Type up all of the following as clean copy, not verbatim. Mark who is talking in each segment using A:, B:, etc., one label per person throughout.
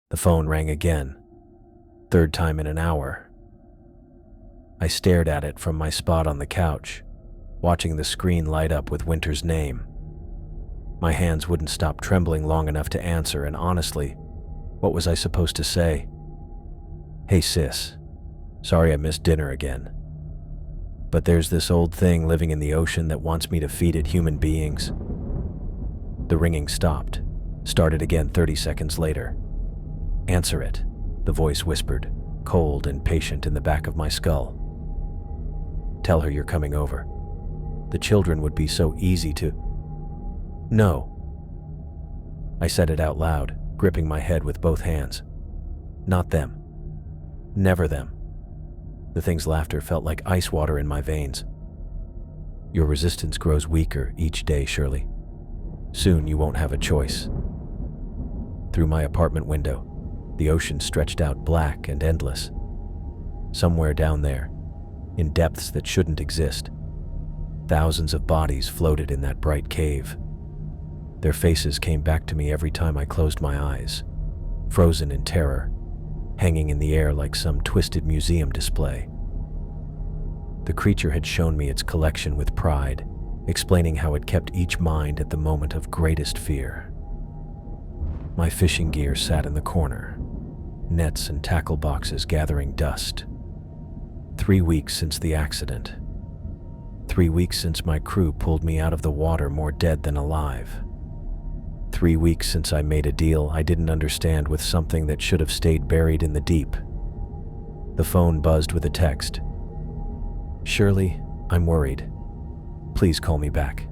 A: The phone rang again, third time in an hour. I stared at it from my spot on the couch, watching the screen light up with Winter's name. My hands wouldn't stop trembling long enough to answer, and honestly, what was I supposed to say? "Hey sis, sorry I missed dinner again. But there's this old thing living in the ocean that wants me to feed it human beings." The ringing stopped, started again 30 seconds later. "Answer it," the voice whispered, cold and patient in the back of my skull. "Tell her you're coming over. The children would be so easy to—" "No." I said it out loud, gripping my head with both hands. "Not them. Never them." The thing's laughter felt like ice water in my veins. "Your resistance grows weaker each day, Shirley. Soon you won't have a choice." Through my apartment window, the ocean stretched out black and endless. Somewhere down there, in depths that shouldn't exist, thousands of bodies floated in that bright cave. Their faces came back to me every time I closed my eyes, frozen in terror, hanging in the air like some twisted museum display. The creature had shown me its collection with pride, explaining how it kept each mind at the moment of greatest fear. My fishing gear sat in the corner, nets and tackle boxes gathering dust. 3 weeks since the accident. 3 weeks since my crew pulled me out of the water more dead than alive. 3 weeks since I made a deal I didn't understand with something that should have stayed buried in the deep. The phone buzzed with a text. "Shirley, I'm worried. Please call me back.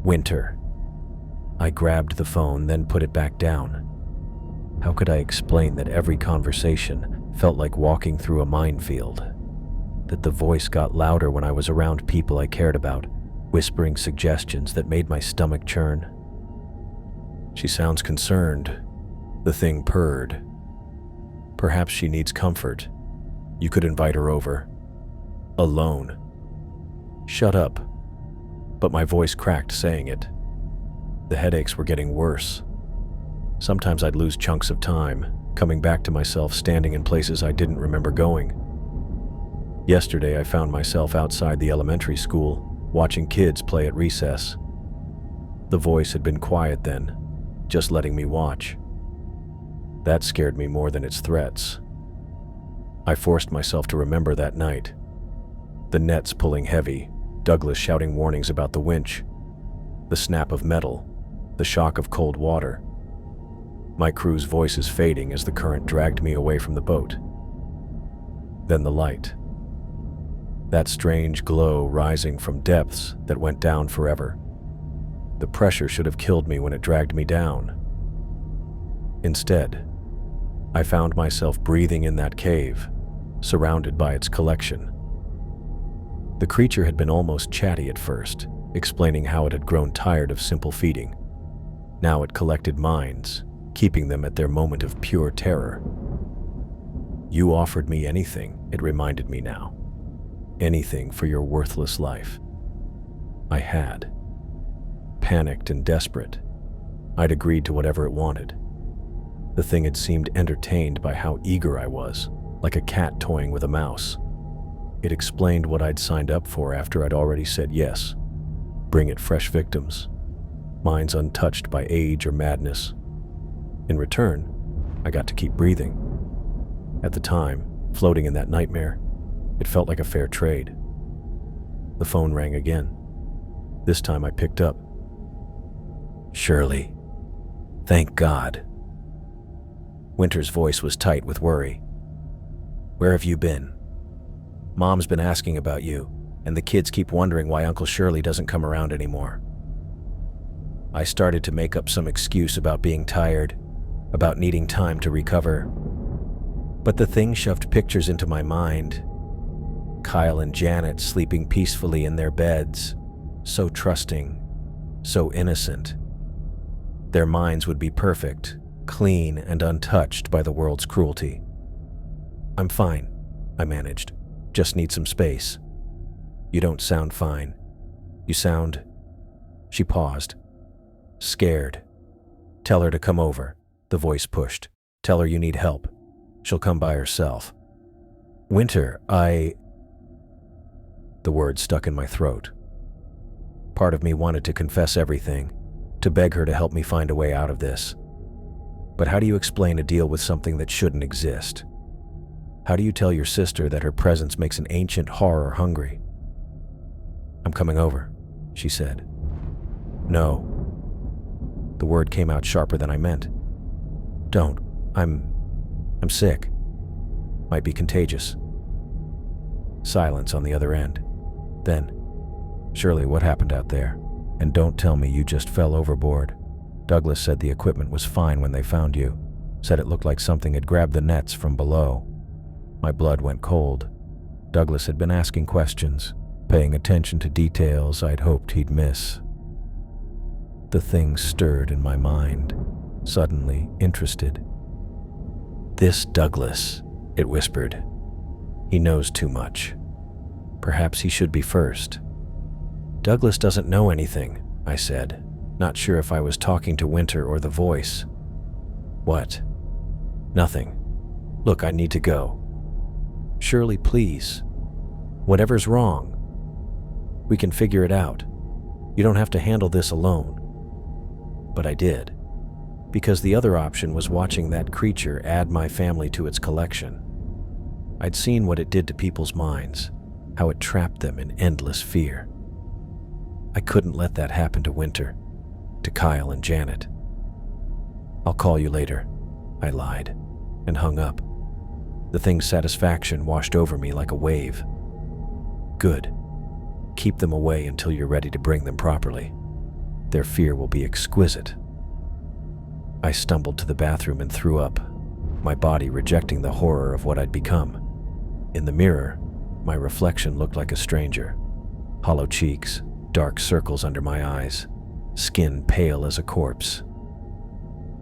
A: Winter." I grabbed the phone, then put it back down. How could I explain that every conversation felt like walking through a minefield? That the voice got louder when I was around people I cared about, whispering suggestions that made my stomach churn? "She sounds concerned," the thing purred. "Perhaps she needs comfort. You could invite her over. Alone." "Shut up." But my voice cracked saying it. The headaches were getting worse. Sometimes I'd lose chunks of time, coming back to myself standing in places I didn't remember going. Yesterday I found myself outside the elementary school, watching kids play at recess. The voice had been quiet then, just letting me watch. That scared me more than its threats. I forced myself to remember that night. The nets pulling heavy, Douglas shouting warnings about the winch, the snap of metal, the shock of cold water. My crew's voices fading as the current dragged me away from the boat. Then the light. That strange glow rising from depths that went down forever. The pressure should have killed me when it dragged me down. Instead, I found myself breathing in that cave, surrounded by its collection. The creature had been almost chatty at first, explaining how it had grown tired of simple feeding. Now it collected minds, keeping them at their moment of pure terror. "You offered me anything," it reminded me now. "Anything for your worthless life." I had. Panicked and desperate, I'd agreed to whatever it wanted. The thing had seemed entertained by how eager I was, like a cat toying with a mouse. It explained what I'd signed up for after I'd already said yes. Bring it fresh victims, minds untouched by age or madness. In return, I got to keep breathing. At the time, floating in that nightmare, it felt like a fair trade. The phone rang again. This time I picked up. "Shirley, thank God." Winter's voice was tight with worry. "Where have you been? Mom's been asking about you, and the kids keep wondering why Uncle Shirley doesn't come around anymore." I started to make up some excuse about being tired, about needing time to recover. But the thing shoved pictures into my mind. Kyle and Janet sleeping peacefully in their beds, so trusting, so innocent. Their minds would be perfect, clean and untouched by the world's cruelty. "I'm fine," I managed. "Just need some space." "You don't sound fine. You sound—" She paused. "Scared. Tell her to come over," The voice pushed. "Tell her you need help. She'll come by herself." "Winter, The word stuck in my throat. Part of me wanted to confess everything, to beg her to help me find a way out of this. But how do you explain a deal with something that shouldn't exist? How do you tell your sister that her presence makes an ancient horror hungry?" "I'm coming over," she said. "No." The word came out sharper than I meant. "Don't. I'm sick. Might be contagious." Silence on the other end. Then, "Shirley, what happened out there? And don't tell me you just fell overboard. Douglas said the equipment was fine when they found you. Said it looked like something had grabbed the nets from below." My blood went cold. Douglas had been asking questions, paying attention to details I'd hoped he'd miss. The thing stirred in my mind, suddenly interested. "This Douglas," it whispered. "He knows too much. Perhaps he should be first." "Douglas doesn't know anything," I said, not sure if I was talking to Winter or the voice. "What?" "Nothing. Look, I need to go." "Shirley, please. Whatever's wrong, we can figure it out. You don't have to handle this alone." But I did, because the other option was watching that creature add my family to its collection. I'd seen what it did to people's minds, how it trapped them in endless fear. I couldn't let that happen to Winter, to Kyle and Janet. "I'll call you later," I lied, and hung up. The thing's satisfaction washed over me like a wave. "Good. Keep them away until you're ready to bring them properly. Their fear will be exquisite." I stumbled to the bathroom and threw up, my body rejecting the horror of what I'd become. In the mirror, my reflection looked like a stranger. Hollow cheeks, dark circles under my eyes, skin pale as a corpse.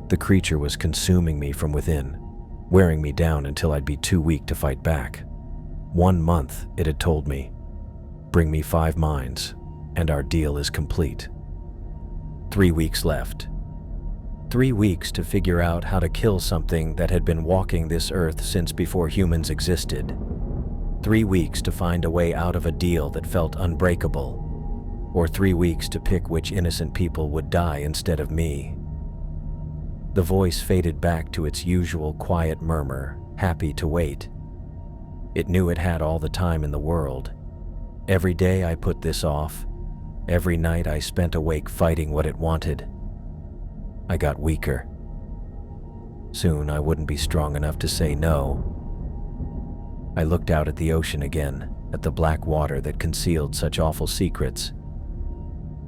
A: The creature was consuming me from within, wearing me down until I'd be too weak to fight back. 1 month, it had told me. Bring me 5 minds, and our deal is complete. 3 weeks left. 3 weeks to figure out how to kill something that had been walking this earth since before humans existed. 3 weeks to find a way out of a deal that felt unbreakable. Or 3 weeks to pick which innocent people would die instead of me. The voice faded back to its usual quiet murmur, happy to wait. It knew it had all the time in the world. Every day I put this off. Every night I spent awake fighting what it wanted. I got weaker. Soon I wouldn't be strong enough to say no. I looked out at the ocean again, at the black water that concealed such awful secrets.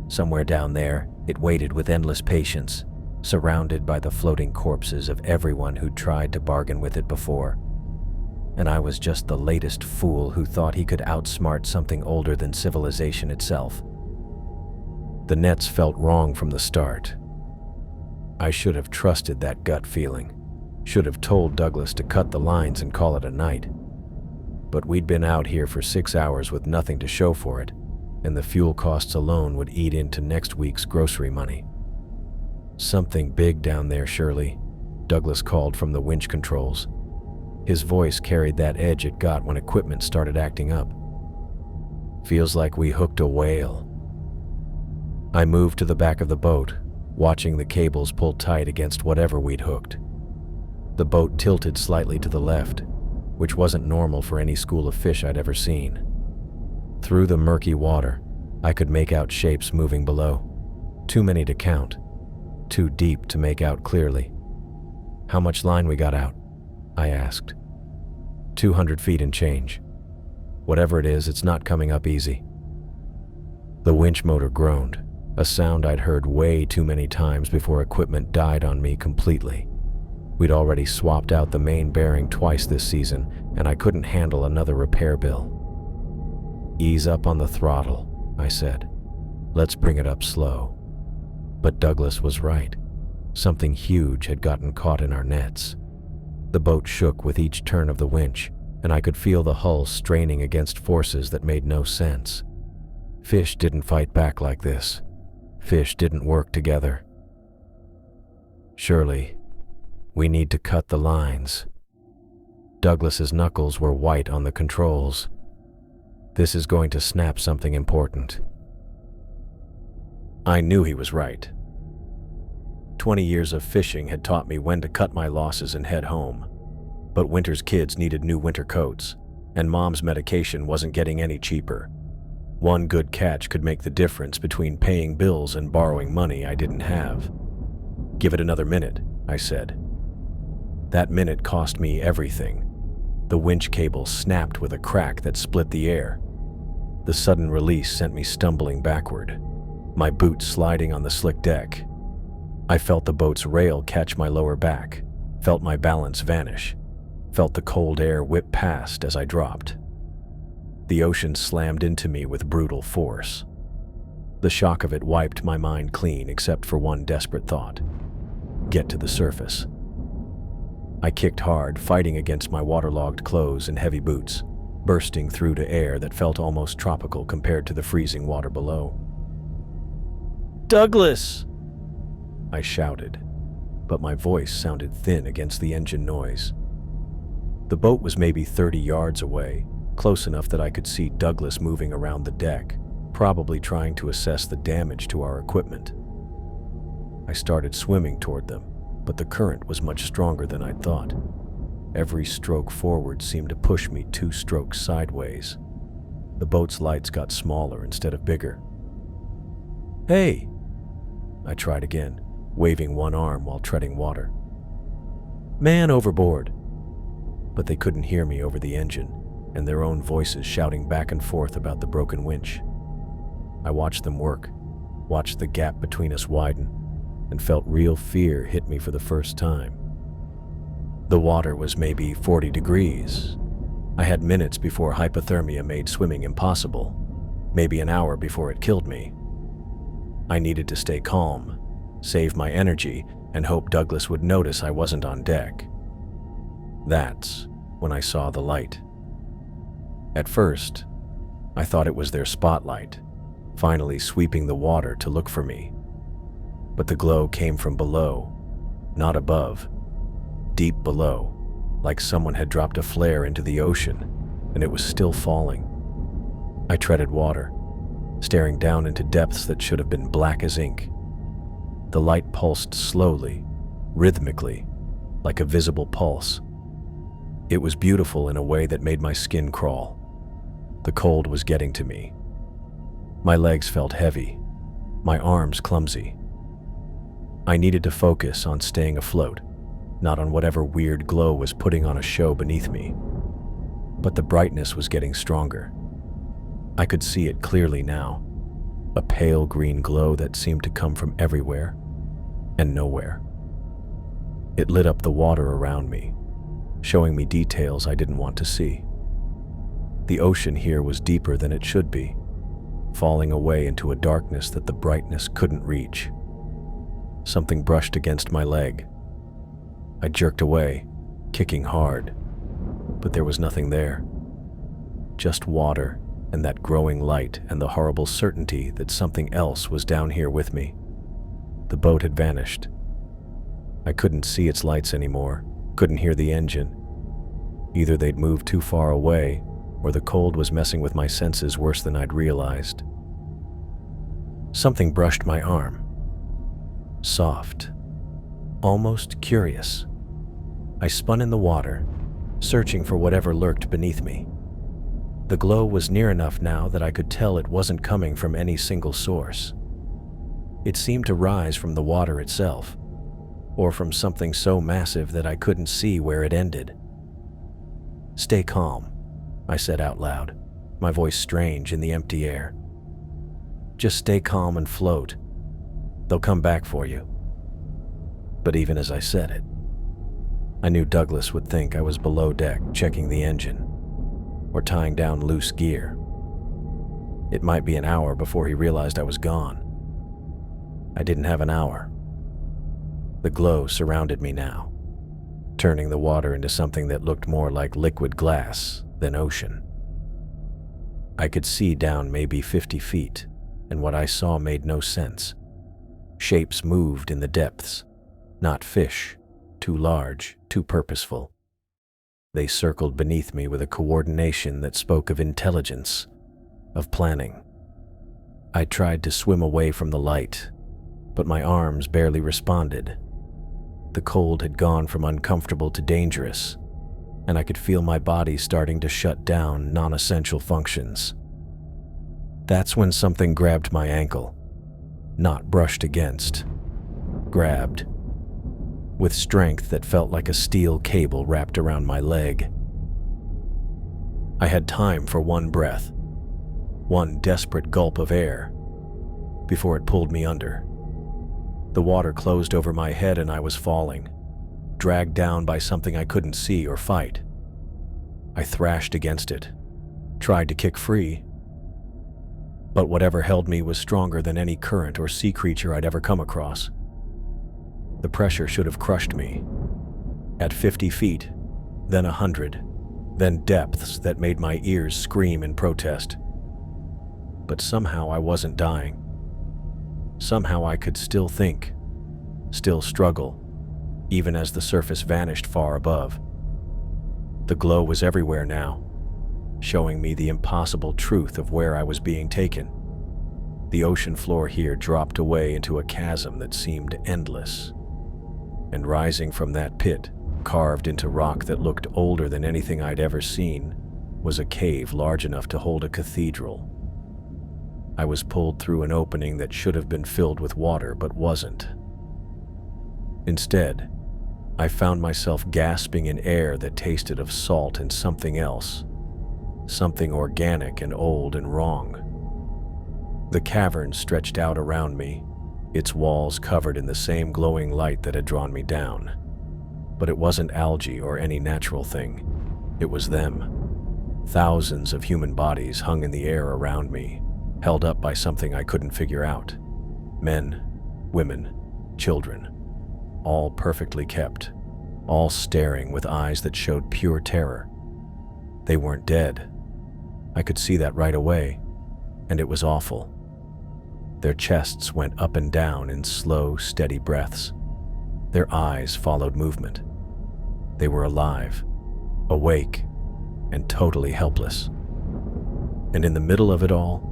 A: Somewhere down there, it waited with endless patience, surrounded by the floating corpses of everyone who'd tried to bargain with it before. And I was just the latest fool who thought he could outsmart something older than civilization itself. The nets felt wrong from the start. I should have trusted that gut feeling, should have told Douglas to cut the lines and call it a night. But we'd been out here for 6 hours with nothing to show for it, and the fuel costs alone would eat into next week's grocery money. "Something big down there, Shirley," Douglas called from the winch controls. His voice carried that edge it got when equipment started acting up. "Feels like we hooked a whale." I moved to the back of the boat, watching the cables pull tight against whatever we'd hooked. The boat tilted slightly to the left, which wasn't normal for any school of fish I'd ever seen. Through the murky water, I could make out shapes moving below. Too many to count, too deep to make out clearly. "How much line we got out?" I asked. 200 feet and change. Whatever it is, it's not coming up easy." The winch motor groaned, a sound I'd heard way too many times before equipment died on me completely. We'd already swapped out the main bearing twice this season, and I couldn't handle another repair bill. "Ease up on the throttle," I said. "Let's bring it up slow." But Douglas was right. Something huge had gotten caught in our nets. The boat shook with each turn of the winch, and I could feel the hull straining against forces that made no sense. Fish didn't fight back like this. Fish didn't work together. "Shirley, We need to cut the lines. Douglas's knuckles were white on the controls. This is going to snap something important. I knew he was right. 20 years of fishing had taught me when to cut my losses and head home. But Winter's kids needed new winter coats, and Mom's medication wasn't getting any cheaper. One good catch could make the difference between paying bills and borrowing money I didn't have. "Give it another minute," I said. That minute cost me everything. The winch cable snapped with a crack that split the air. The sudden release sent me stumbling backward, my boots sliding on the slick deck. I felt the boat's rail catch my lower back, felt my balance vanish, felt the cold air whip past as I dropped. The ocean slammed into me with brutal force. The shock of it wiped my mind clean except for one desperate thought: get to the surface. I kicked hard, fighting against my waterlogged clothes and heavy boots, bursting through to air that felt almost tropical compared to the freezing water below. "Douglas!" I shouted, but my voice sounded thin against the engine noise. The boat was maybe 30 yards away, close enough that I could see Douglas moving around the deck, probably trying to assess the damage to our equipment. I started swimming toward them, but the current was much stronger than I'd thought. Every stroke forward seemed to push me 2 strokes sideways. The boat's lights got smaller instead of bigger. "Hey!" I tried again, waving one arm while treading water. "Man overboard!" But they couldn't hear me over the engine, and their own voices shouting back and forth about the broken winch. I watched them work, watched the gap between us widen, and felt real fear hit me for the first time. The water was maybe 40 degrees. I had minutes before hypothermia made swimming impossible, maybe an hour before it killed me. I needed to stay calm, save my energy, and hope Douglas would notice I wasn't on deck. That's when I saw the light. At first, I thought it was their spotlight, finally sweeping the water to look for me. But the glow came from below, not above, deep below, like someone had dropped a flare into the ocean, and it was still falling. I treaded water, staring down into depths that should have been black as ink. The light pulsed slowly, rhythmically, like a visible pulse. It was beautiful in a way that made my skin crawl. The cold was getting to me. My legs felt heavy, my arms clumsy. I needed to focus on staying afloat, not on whatever weird glow was putting on a show beneath me. But the brightness was getting stronger. I could see it clearly now, a pale green glow that seemed to come from everywhere and nowhere. It lit up the water around me, showing me details I didn't want to see. The ocean here was deeper than it should be, falling away into a darkness that the brightness couldn't reach. Something brushed against my leg. I jerked away, kicking hard, but there was nothing there. Just water and that growing light and the horrible certainty that something else was down here with me. The boat had vanished. I couldn't see its lights anymore, couldn't hear the engine. Either they'd moved too far away, or the cold was messing with my senses worse than I'd realized. Something brushed my arm. Soft, almost curious. I spun in the water, searching for whatever lurked beneath me. The glow was near enough now that I could tell it wasn't coming from any single source. It seemed to rise from the water itself, or from something so massive that I couldn't see where it ended. "Stay calm," I said out loud, my voice strange in the empty air. "Just stay calm and float. They'll come back for you." But even as I said it, I knew Douglas would think I was below deck checking the engine or tying down loose gear. It might be an hour before he realized I was gone. I didn't have an hour. The glow surrounded me now, turning the water into something that looked more like liquid glass than ocean. I could see down maybe 50 feet, and what I saw made no sense. Shapes moved in the depths, not fish, too large, too purposeful. They circled beneath me with a coordination that spoke of intelligence, of planning. I tried to swim away from the light, but my arms barely responded. The cold had gone from uncomfortable to dangerous, and I could feel my body starting to shut down non-essential functions. That's when something grabbed my ankle, not brushed against, grabbed, with strength that felt like a steel cable wrapped around my leg. I had time for one breath, one desperate gulp of air, before it pulled me under. The water closed over my head and I was falling, dragged down by something I couldn't see or fight. I thrashed against it, tried to kick free, but whatever held me was stronger than any current or sea creature I'd ever come across. The pressure should have crushed me. At 50 feet, then 100, then depths that made my ears scream in protest. But somehow I wasn't dying. Somehow I could still think, still struggle, even as the surface vanished far above. The glow was everywhere now, showing me the impossible truth of where I was being taken. The ocean floor here dropped away into a chasm that seemed endless. And rising from that pit, carved into rock that looked older than anything I'd ever seen, was a cave large enough to hold a cathedral. I was pulled through an opening that should have been filled with water but wasn't. Instead, I found myself gasping in air that tasted of salt and something else, something organic and old and wrong. The cavern stretched out around me, its walls covered in the same glowing light that had drawn me down. But it wasn't algae or any natural thing. It was them. Thousands of human bodies hung in the air around me, held up by something I couldn't figure out. Men, women, children, all perfectly kept, all staring with eyes that showed pure terror. They weren't dead. I could see that right away, and it was awful. Their chests went up and down in slow, steady breaths. Their eyes followed movement. They were alive, awake, and totally helpless. And in the middle of it all,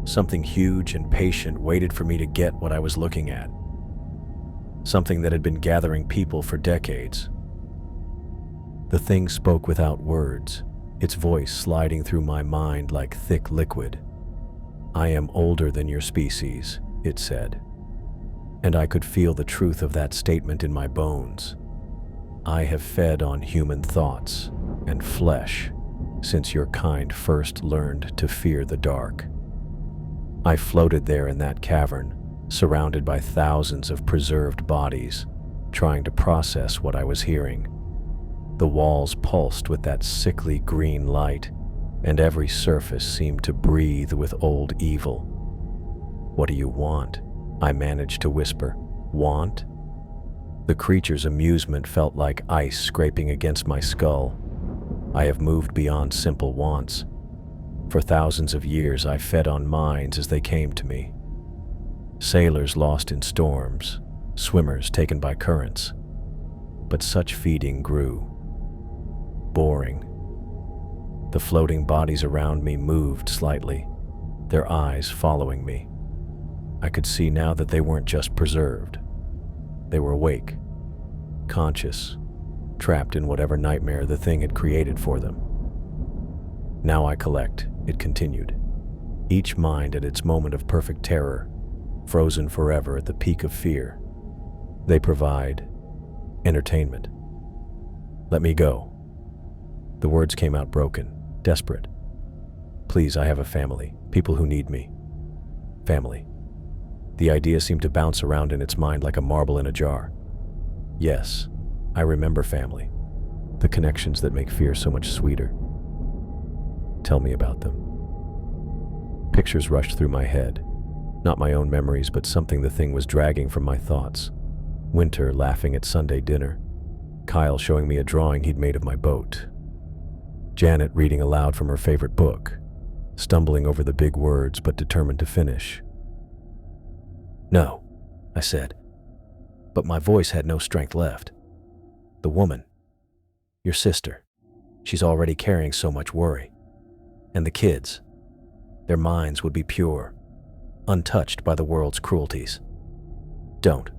A: something huge and patient waited for me to get what I was looking at. Something that had been gathering people for decades. The thing spoke without words, its voice sliding through my mind like thick liquid. "I am older than your species," it said. And I could feel the truth of that statement in my bones. I have fed on human thoughts and flesh since your kind first learned to fear the dark. I floated there in that cavern, surrounded by thousands of preserved bodies, trying to process what I was hearing. The walls pulsed with that sickly green light, and every surface seemed to breathe with old evil. "What do you want?" I managed to whisper. "Want?" The creature's amusement felt like ice scraping against my skull. I have moved beyond simple wants. For thousands of years, I fed on minds as they came to me. Sailors lost in storms, swimmers taken by currents. But such feeding grew boring. The floating bodies around me moved slightly, their eyes following me. I could see now that they weren't just preserved. They were awake, conscious, trapped in whatever nightmare the thing had created for them. "Now I collect," it continued, each mind at its moment of perfect terror, frozen forever at the peak of fear. They provide entertainment. "Let me go." The words came out broken, desperate. "Please, I have a family, people who need me." Family. The idea seemed to bounce around in its mind like a marble in a jar. Yes, I remember family, the connections that make fear so much sweeter. "Tell me about them." Pictures rushed through my head, not my own memories, but something the thing was dragging from my thoughts. Winter laughing at Sunday dinner, Kyle showing me a drawing he'd made of my boat, Janet reading aloud from her favorite book, stumbling over the big words but determined to finish. "No," I said. but my voice had no strength left. The woman, your sister, she's already carrying so much worry. And the kids, their minds would be pure, untouched by the world's cruelties. Don't.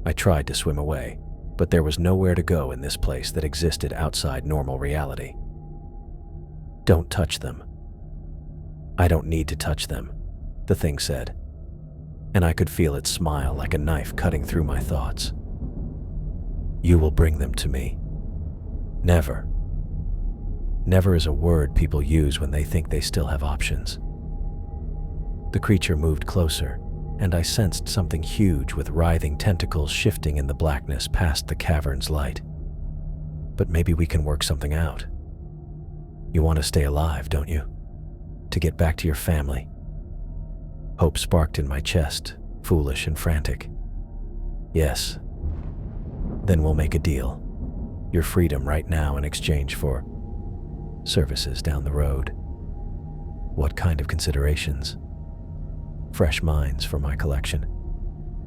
A: I tried to swim away, but there was nowhere to go in this place that existed outside normal reality. Don't touch them. I don't need to touch them, the thing said, and I could feel its smile like a knife cutting through my thoughts. You will bring them to me. Never. Never is a word people use when they think they still have options. The creature moved closer, and I sensed something huge with writhing tentacles shifting in the blackness past the cavern's light. But maybe we can work something out. You want to stay alive, don't you? To get back to your family. Hope sparked in my chest, foolish and frantic. Yes. Then we'll make a deal. Your freedom right now in exchange for services down the road. What kind of considerations? Fresh minds for my collection.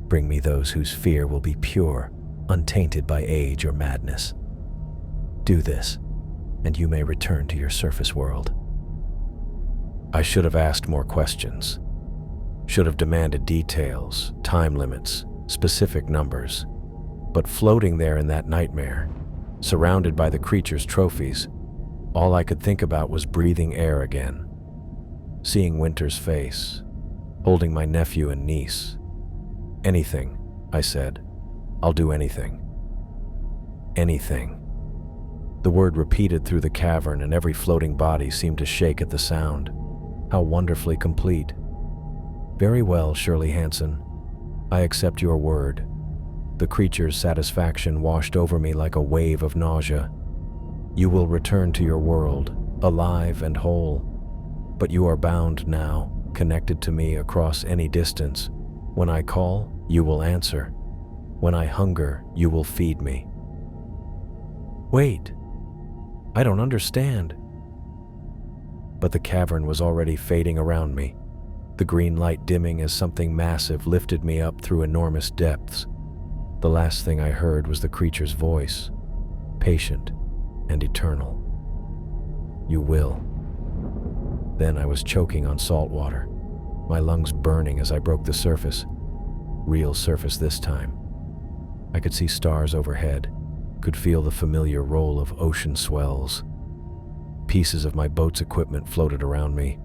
A: Bring me those whose fear will be pure, untainted by age or madness. Do this, and you may return to your surface world. I should have asked more questions. Should have demanded details, time limits, specific numbers. But floating there in that nightmare, surrounded by the creature's trophies, all I could think about was breathing air again. Seeing Winter's face, holding my nephew and niece. Anything, I said. I'll do anything. Anything. The word repeated through the cavern, and every floating body seemed to shake at the sound. How wonderfully complete. Very well, Shirley Hansen. I accept your word. The creature's satisfaction washed over me like a wave of nausea. You will return to your world, alive and whole. But you are bound now, connected to me across any distance. When I call, you will answer. When I hunger, you will feed me. Wait, I don't understand. But the cavern was already fading around me, the green light dimming as something massive lifted me up through enormous depths. The last thing I heard was the creature's voice, patient and eternal. You will. Then I was choking on salt water, my lungs burning as I broke the surface. Real surface this time. I could see stars overhead, could feel the familiar roll of ocean swells. Pieces of my boat's equipment floated around me,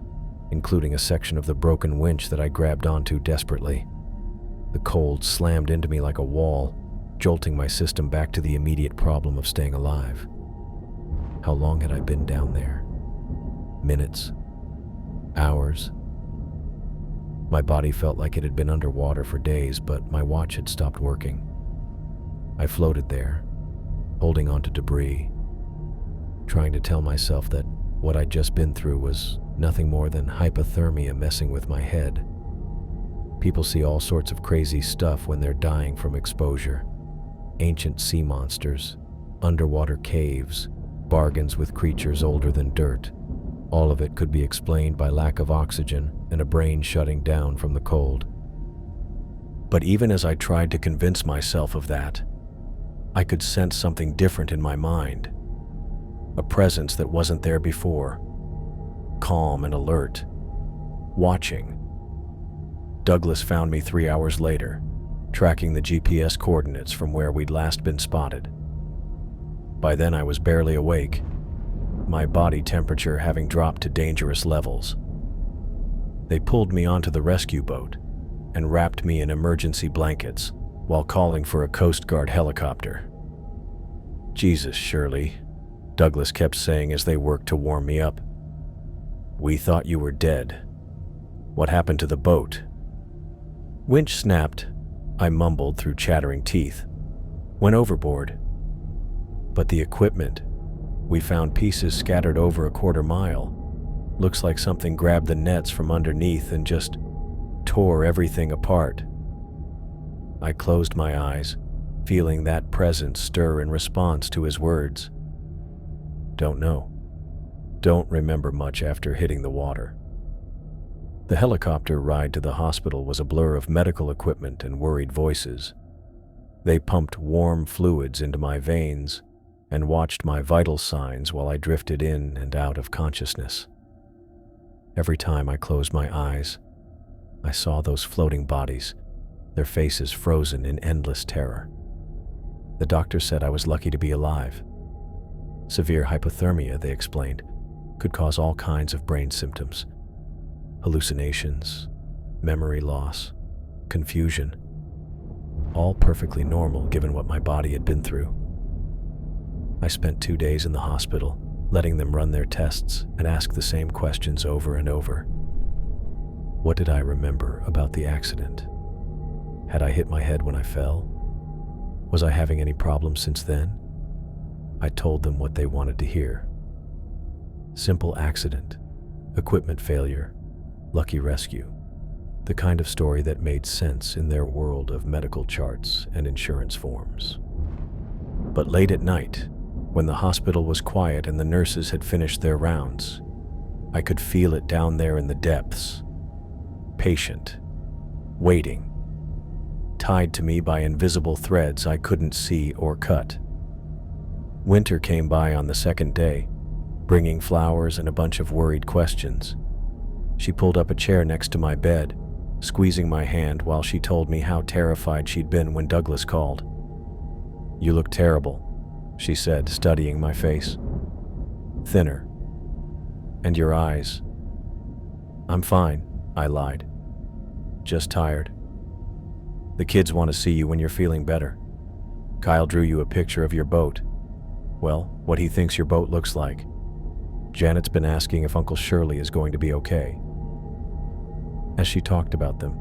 A: including a section of the broken winch that I grabbed onto desperately. The cold slammed into me like a wall, jolting my system back to the immediate problem of staying alive. How long had I been down there? Minutes? Hours? My body felt like it had been underwater for days, but my watch had stopped working. I floated there, holding on to debris, trying to tell myself that what I'd just been through was nothing more than hypothermia messing with my head. People see all sorts of crazy stuff when they're dying from exposure. Ancient sea monsters, underwater caves, bargains with creatures older than dirt. All of it could be explained by lack of oxygen and a brain shutting down from the cold. But even as I tried to convince myself of that, I could sense something different in my mind. A presence that wasn't there before. Calm and alert. Watching. Douglas found me 3 hours later, tracking the GPS coordinates from where we'd last been spotted. By then I was barely awake, my body temperature having dropped to dangerous levels. They pulled me onto the rescue boat and wrapped me in emergency blankets while calling for a Coast Guard helicopter. Jesus, Shirley, Douglas kept saying as they worked to warm me up. We thought you were dead. What happened to the boat? Winch snapped, I mumbled through chattering teeth. Went overboard. But the equipment, we found pieces scattered over a quarter mile. Looks like something grabbed the nets from underneath and just tore everything apart. I closed my eyes, feeling that presence stir in response to his words. Don't know. Don't remember much after hitting the water. The helicopter ride to the hospital was a blur of medical equipment and worried voices. They pumped warm fluids into my veins and watched my vital signs while I drifted in and out of consciousness. Every time I closed my eyes, I saw those floating bodies, their faces frozen in endless terror. The doctor said I was lucky to be alive. Severe hypothermia, they explained, could cause all kinds of brain symptoms: hallucinations, memory loss, confusion, all perfectly normal given what my body had been through. I spent 2 days in the hospital, letting them run their tests and ask the same questions over and over. What did I remember about the accident? Had I hit my head when I fell? Was I having any problems since then? I told them what they wanted to hear. Simple accident, equipment failure, lucky rescue. The kind of story that made sense in their world of medical charts and insurance forms. But late at night, when the hospital was quiet and the nurses had finished their rounds, I could feel it down there in the depths. Patient, waiting, tied to me by invisible threads I couldn't see or cut. Winter came by on the second day, bringing flowers and a bunch of worried questions. She pulled up a chair next to my bed, squeezing my hand while she told me how terrified she'd been when Douglas called. "You look terrible," she said, studying my face. "Thinner. And your eyes." "I'm fine," I lied. "Just tired. The kids want to see you when you're feeling better. Kyle drew you a picture of your boat. Well, what he thinks your boat looks like. Janet's been asking if Uncle Shirley is going to be okay." As she talked about them,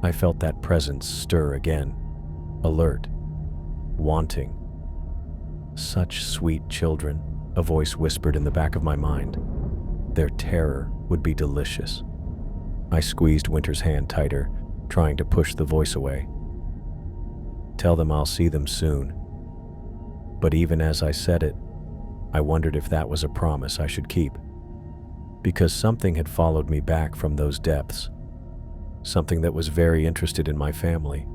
A: I felt that presence stir again, alert, wanting. Such sweet children, a voice whispered in the back of my mind. Their terror would be delicious. I squeezed Winter's hand tighter, trying to push the voice away. "Tell them I'll see them soon." But even as I said it, I wondered if that was a promise I should keep. Because something had followed me back from those depths. Something that was very interested in my family.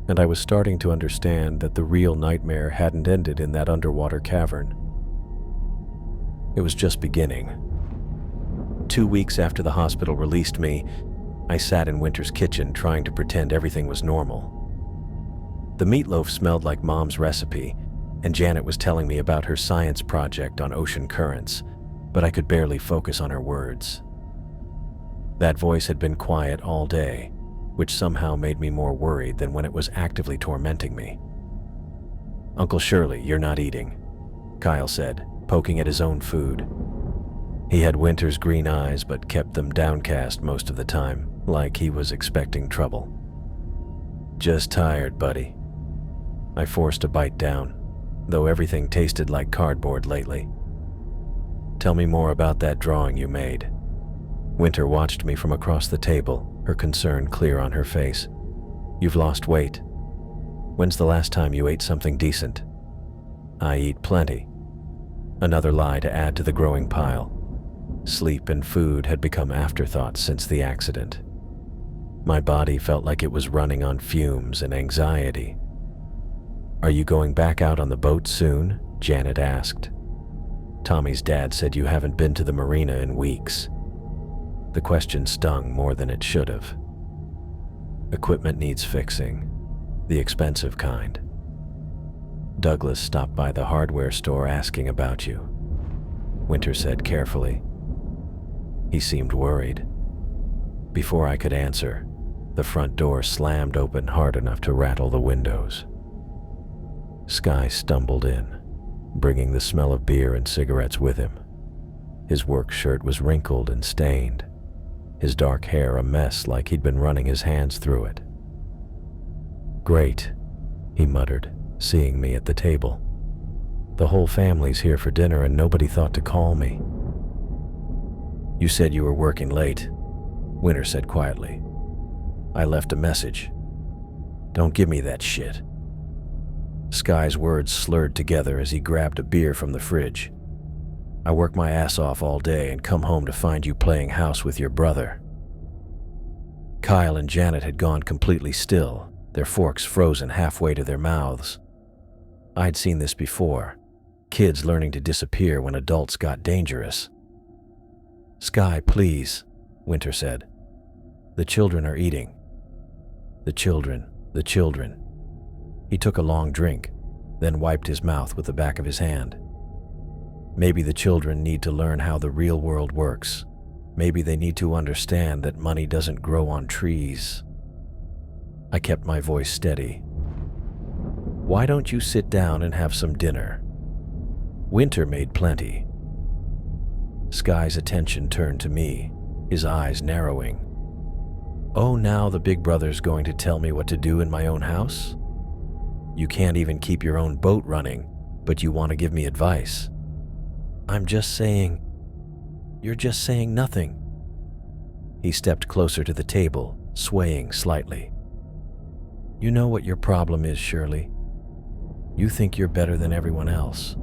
A: And I was starting to understand that the real nightmare hadn't ended in that underwater cavern. It was just beginning. 2 weeks after the hospital released me, I sat in Winter's kitchen trying to pretend everything was normal. The meatloaf smelled like Mom's recipe, and Janet was telling me about her science project on ocean currents, but I could barely focus on her words. That voice had been quiet all day, which somehow made me more worried than when it was actively tormenting me. "Uncle Shirley, you're not eating," Kyle said, poking at his own food. He had Winter's green eyes but kept them downcast most of the time, like he was expecting trouble. "Just tired, buddy." I forced a bite down, though everything tasted like cardboard lately. "Tell me more about that drawing you made." Winter watched me from across the table, her concern clear on her face. "You've lost weight. When's the last time you ate something decent?" "I eat plenty." Another lie to add to the growing pile. Sleep and food had become afterthoughts since the accident. My body felt like it was running on fumes and anxiety. "Are you going back out on the boat soon?" Janet asked. "Tommy's dad said you haven't been to the marina in weeks." The question stung more than it should have. "Equipment needs fixing, the expensive kind. Douglas stopped by the hardware store asking about you," Winter said carefully. He seemed worried. Before I could answer, the front door slammed open hard enough to rattle the windows. Sky stumbled in, bringing the smell of beer and cigarettes with him. His work shirt was wrinkled and stained, his dark hair a mess like he'd been running his hands through it. "Great," he muttered, seeing me at the table. "The whole family's here for dinner and nobody thought to call me." "You said you were working late," Winter said quietly. "I left a message. Don't give me that shit." Sky's words slurred together as he grabbed a beer from the fridge. "I work my ass off all day and come home to find you playing house with your brother." Kyle and Janet had gone completely still, their forks frozen halfway to their mouths. I'd seen this before, kids learning to disappear when adults got dangerous. "Sky, please," Winter said. "The children are eating." The children. He took a long drink, then wiped his mouth with the back of his hand. Maybe the children need to learn how the real world works. Maybe they need to understand that money doesn't grow on trees. I kept my voice steady. "Why don't you sit down and have some dinner? Winter made plenty." Sky's attention turned to me, his eyes narrowing. "Oh, now the big brother's going to tell me what to do in my own house? You can't even keep your own boat running, but you want to give me advice." "I'm just saying..." "You're just saying nothing." He stepped closer to the table, swaying slightly. "You know what your problem is, Shirley. You think you're better than everyone else.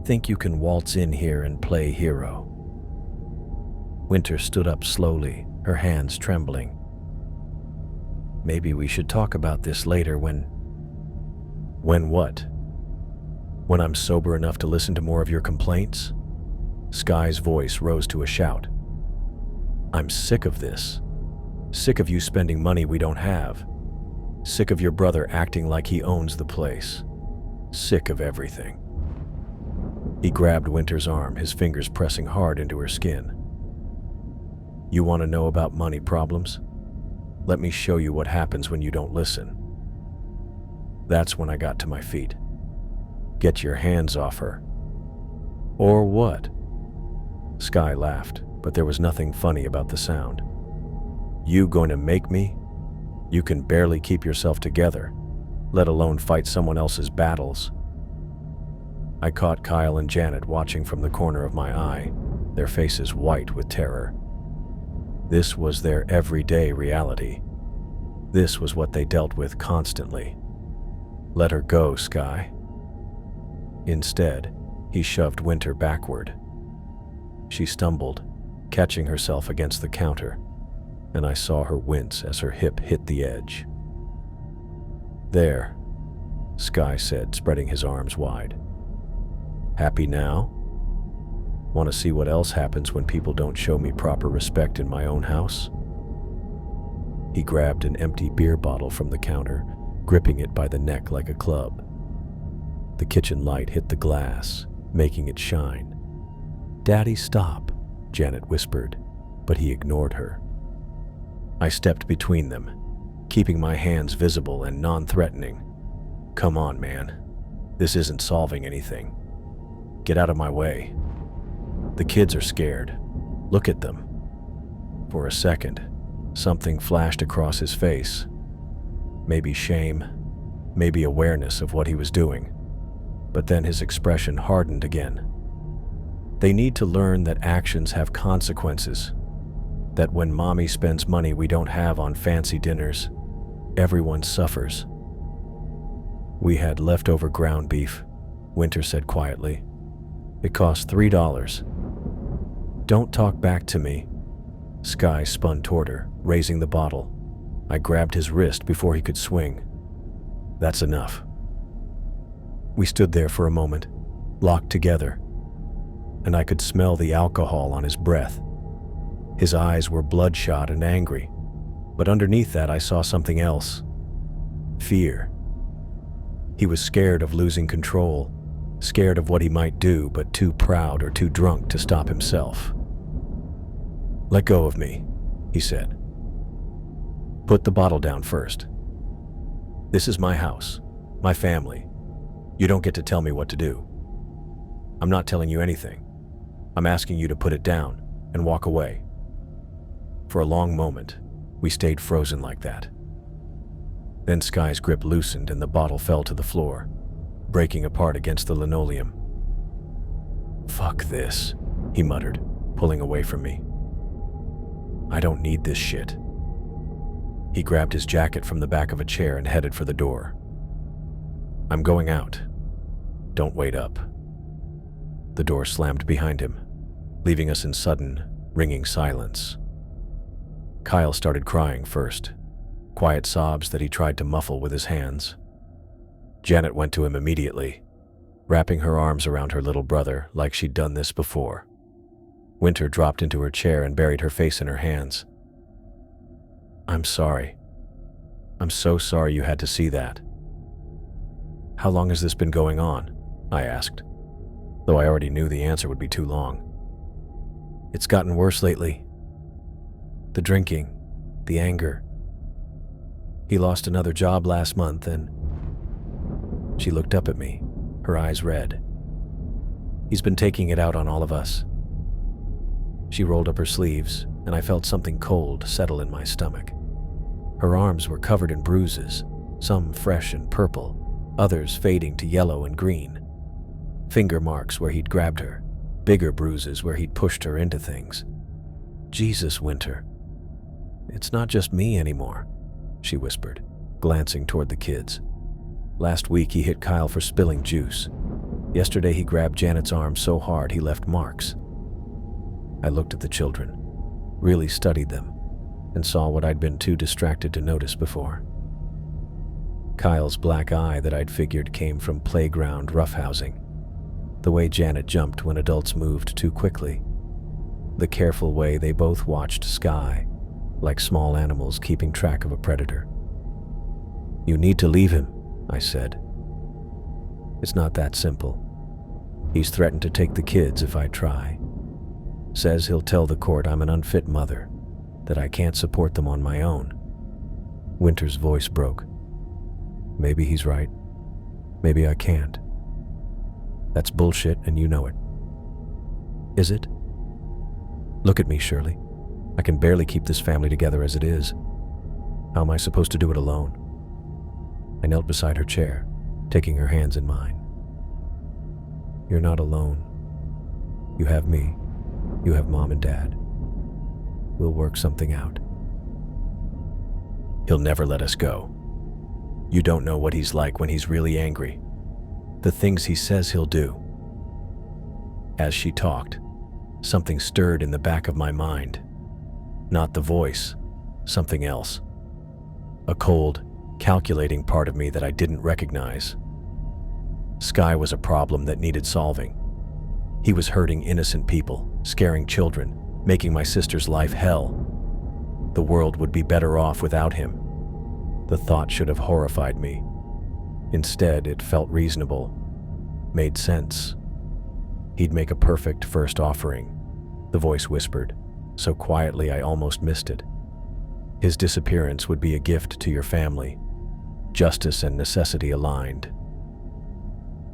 A: Think you can waltz in here and play hero." Winter stood up slowly, her hands trembling. "Maybe we should talk about this later when..." "When what? When I'm sober enough to listen to more of your complaints?" Sky's voice rose to a shout. "I'm sick of this. Sick of you spending money we don't have. Sick of your brother acting like he owns the place. Sick of everything." He grabbed Winter's arm, his fingers pressing hard into her skin. "You want to know about money problems? Let me show you what happens when you don't listen." That's when I got to my feet. "Get your hands off her." "Or what?" Sky laughed, but there was nothing funny about the sound. "You going to make me? You can barely keep yourself together, let alone fight someone else's battles." I caught Kyle and Janet watching from the corner of my eye, their faces white with terror. This was their everyday reality. This was what they dealt with constantly. "Let her go, Sky." Instead, he shoved Winter backward. She stumbled, catching herself against the counter, and I saw her wince as her hip hit the edge. "There," Sky said, spreading his arms wide. "Happy now? Want to see what else happens when people don't show me proper respect in my own house?" He grabbed an empty beer bottle from the counter, gripping it by the neck like a club. The kitchen light hit the glass, making it shine. "Daddy, stop," Janet whispered, but he ignored her. I stepped between them, keeping my hands visible and non-threatening. "Come on, man. This isn't solving anything. Get out of my way. The kids are scared. Look at them." For a second, something flashed across his face. Maybe shame, maybe awareness of what he was doing. But then his expression hardened again. "They need to learn that actions have consequences. That when mommy spends money we don't have on fancy dinners, everyone suffers." "We had leftover ground beef," Winter said quietly. "It cost $3. "Don't talk back to me." Sky spun toward her, raising the bottle. I grabbed his wrist before he could swing. "That's enough." We stood there for a moment, locked together, and I could smell the alcohol on his breath. His eyes were bloodshot and angry, but underneath that I saw something else. Fear. He was scared of losing control, scared of what he might do, but too proud or too drunk to stop himself. "Let go of me," he said. "Put the bottle down first. This is my house, my family. You don't get to tell me what to do. I'm not telling you anything. I'm asking you to put it down and walk away." For a long moment, we stayed frozen like that. Then Sky's grip loosened and the bottle fell to the floor, breaking apart against the linoleum. "Fuck this," he muttered, pulling away from me. "I don't need this shit." He grabbed his jacket from the back of a chair and headed for the door. "I'm going out. Don't wait up." The door slammed behind him, leaving us in sudden, ringing silence. Kyle started crying first. quiet sobs that he tried to muffle with his hands. Janet went to him immediately, wrapping her arms around her little brother like she'd done this before. Winter dropped into her chair and buried her face in her hands. "I'm sorry. I'm so sorry you had to see that." "How long has this been going on?" I asked, though I already knew the answer would be too long. "It's gotten worse lately. The drinking, the anger. He lost another job last month and..." She looked up at me, her eyes red. "He's been taking it out on all of us." She rolled up her sleeves, and I felt something cold settle in my stomach. Her arms were covered in bruises, some fresh and purple, others fading to yellow and green. Finger marks where he'd grabbed her, bigger bruises where he'd pushed her into things. "Jesus, Winter. It's not just me anymore," she whispered, glancing toward the kids. "Last week he hit Kyle for spilling juice. Yesterday he grabbed Janet's arm so hard he left marks." I looked at the children, really studied them, and saw what I'd been too distracted to notice before. Kyle's black eye that I'd figured came from playground roughhousing, the way Janet jumped when adults moved too quickly, the careful way they both watched Sky, like small animals keeping track of a predator. "You need to leave him," I said. "It's not that simple. He's threatened to take the kids if I try. Says he'll tell the court I'm an unfit mother, that I can't support them on my own." Winter's voice broke. "Maybe he's right. Maybe I can't. That's bullshit and you know it." "Is it? Look at me, Shirley. I can barely keep this family together as it is. How am I supposed to do it alone?" I knelt beside her chair, taking her hands in mine. "You're not alone. You have me. You have Mom and Dad. We'll work something out." "He'll never let us go. You don't know what he's like when he's really angry. The things he says he'll do." As she talked, something stirred in the back of my mind. Not the voice, something else. A cold, calculating part of me that I didn't recognize. Sky was a problem that needed solving. He was hurting innocent people, scaring children, making my sister's life hell. The world would be better off without him. The thought should have horrified me. Instead, it felt reasonable, made sense. "He'd make a perfect first offering," the voice whispered, so quietly I almost missed it. "His disappearance would be a gift to your family. Justice and necessity aligned."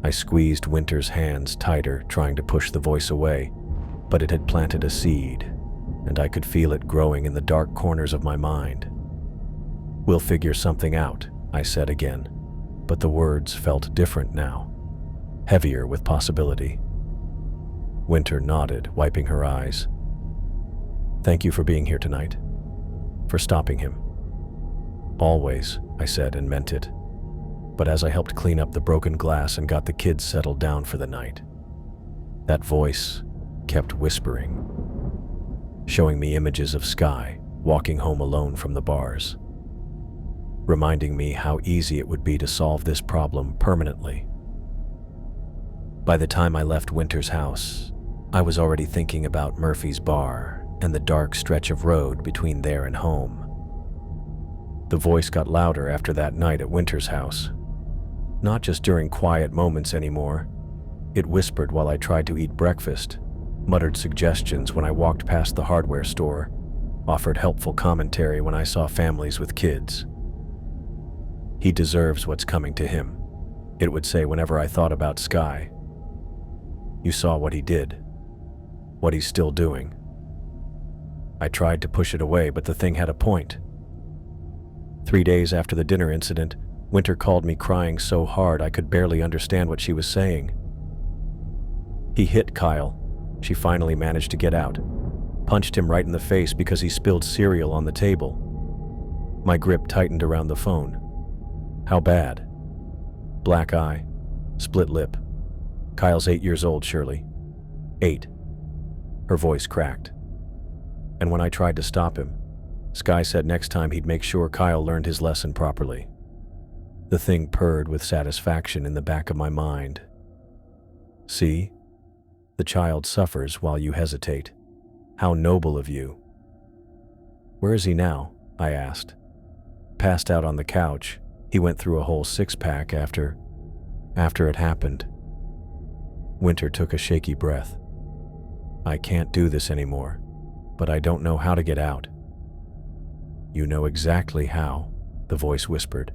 A: I squeezed Winter's hands tighter, trying to push the voice away, but it had planted a seed, and I could feel it growing in the dark corners of my mind. "We'll figure something out," I said again, but the words felt different now, heavier with possibility. Winter nodded, wiping her eyes. "Thank you for being here tonight, for stopping him." "Always," I said and meant it. But as I helped clean up the broken glass and got the kids settled down for the night, that voice kept whispering, showing me images of Sky walking home alone from the bars, reminding me how easy it would be to solve this problem permanently. By the time I left Winter's house, I was already thinking about Murphy's bar and the dark stretch of road between there and home. The voice got louder after that night at Winter's house. Not just during quiet moments anymore. It whispered while I tried to eat breakfast, muttered suggestions when I walked past the hardware store, offered helpful commentary when I saw families with kids. "He deserves what's coming to him," it would say whenever I thought about Sky. "You saw what he did, what he's still doing." I tried to push it away, but the thing had a point. 3 days after the dinner incident, Winter called me crying so hard I could barely understand what she was saying. "He hit Kyle," she finally managed to get out. "Punched him right in the face because he spilled cereal on the table." My grip tightened around the phone. "How bad?" "Black eye, split lip. Kyle's 8 years old, Shirley. 8. Her voice cracked. And when I tried to stop him, Sky said next time he'd make sure Kyle learned his lesson properly. The thing purred with satisfaction in the back of my mind. See? The child suffers while you hesitate. How noble of you. Where is he now? I asked. Passed out on the couch. He went through a whole six-pack after it happened. Winter took a shaky breath. I can't do this anymore, but I don't know how to get out. You know exactly how, the voice whispered.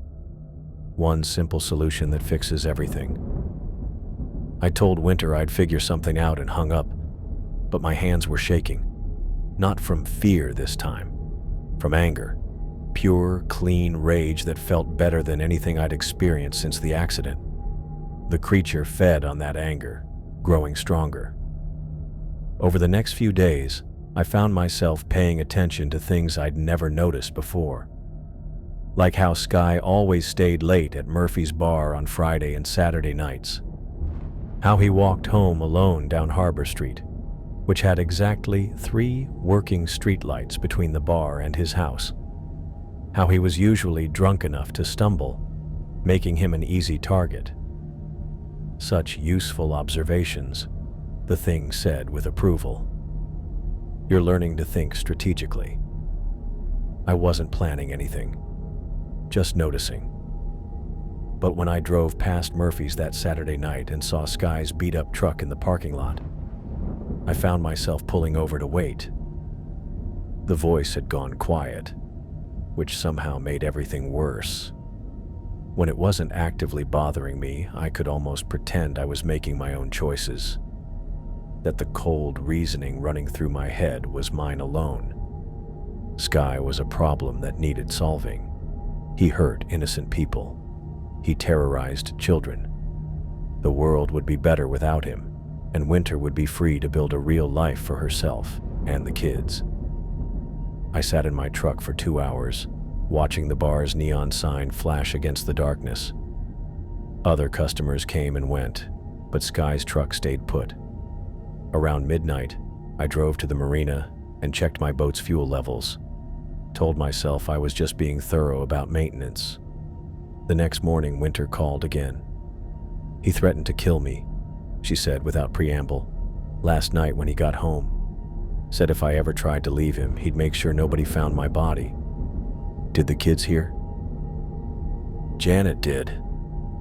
A: One simple solution that fixes everything. I told Winter I'd figure something out and hung up, but my hands were shaking. Not from fear this time, from anger. Pure, clean rage that felt better than anything I'd experienced since the accident. The creature fed on that anger, growing stronger. Over the next few days, I found myself paying attention to things I'd never noticed before. Like how Sky always stayed late at Murphy's bar on Friday and Saturday nights. How he walked home alone down Harbor Street, which had exactly 3 working streetlights between the bar and his house. How he was usually drunk enough to stumble, making him an easy target. Such useful observations, the thing said with approval. You're learning to think strategically. I wasn't planning anything, just noticing. But when I drove past Murphy's that Saturday night and saw Sky's beat-up truck in the parking lot, I found myself pulling over to wait. The voice had gone quiet, which somehow made everything worse. When it wasn't actively bothering me, I could almost pretend I was making my own choices. That the cold reasoning running through my head was mine alone. Sky was a problem that needed solving. He hurt innocent people. He terrorized children. The world would be better without him, and Winter would be free to build a real life for herself and the kids. I sat in my truck for 2 hours, watching the bar's neon sign flash against the darkness. Other customers came and went, but Sky's truck stayed put. Around midnight, I drove to the marina and checked my boat's fuel levels. Told myself I was just being thorough about maintenance. The next morning, Winter called again. He threatened to kill me, she said without preamble, last night when he got home. Said if I ever tried to leave him, he'd make sure nobody found my body. Did the kids hear? Janet did.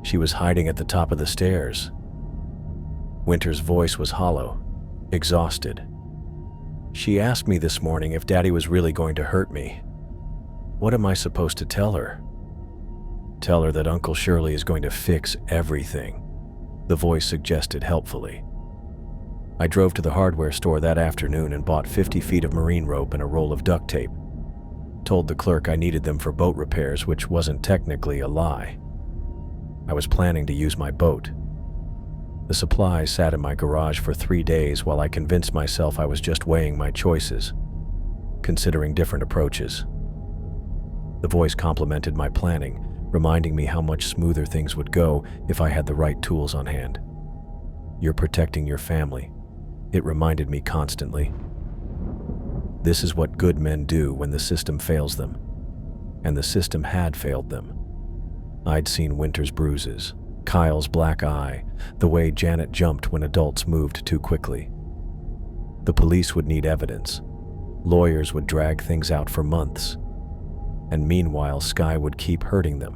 A: She was hiding at the top of the stairs. Winter's voice was hollow, exhausted. She asked me this morning if Daddy was really going to hurt me. What am I supposed to tell her? Tell her that Uncle Shirley is going to fix everything, the voice suggested helpfully. I drove to the hardware store that afternoon and bought 50 feet of marine rope and a roll of duct tape. Told the clerk I needed them for boat repairs, which wasn't technically a lie. I was planning to use my boat. The supplies sat in my garage for 3 days while I convinced myself I was just weighing my choices, considering different approaches. The voice complimented my planning, reminding me how much smoother things would go if I had the right tools on hand. You're protecting your family, it reminded me constantly. This is what good men do when the system fails them, and the system had failed them. I'd seen Winter's bruises, Kyle's black eye, the way Janet jumped when adults moved too quickly. The police would need evidence. Lawyers would drag things out for months. And meanwhile, Sky would keep hurting them.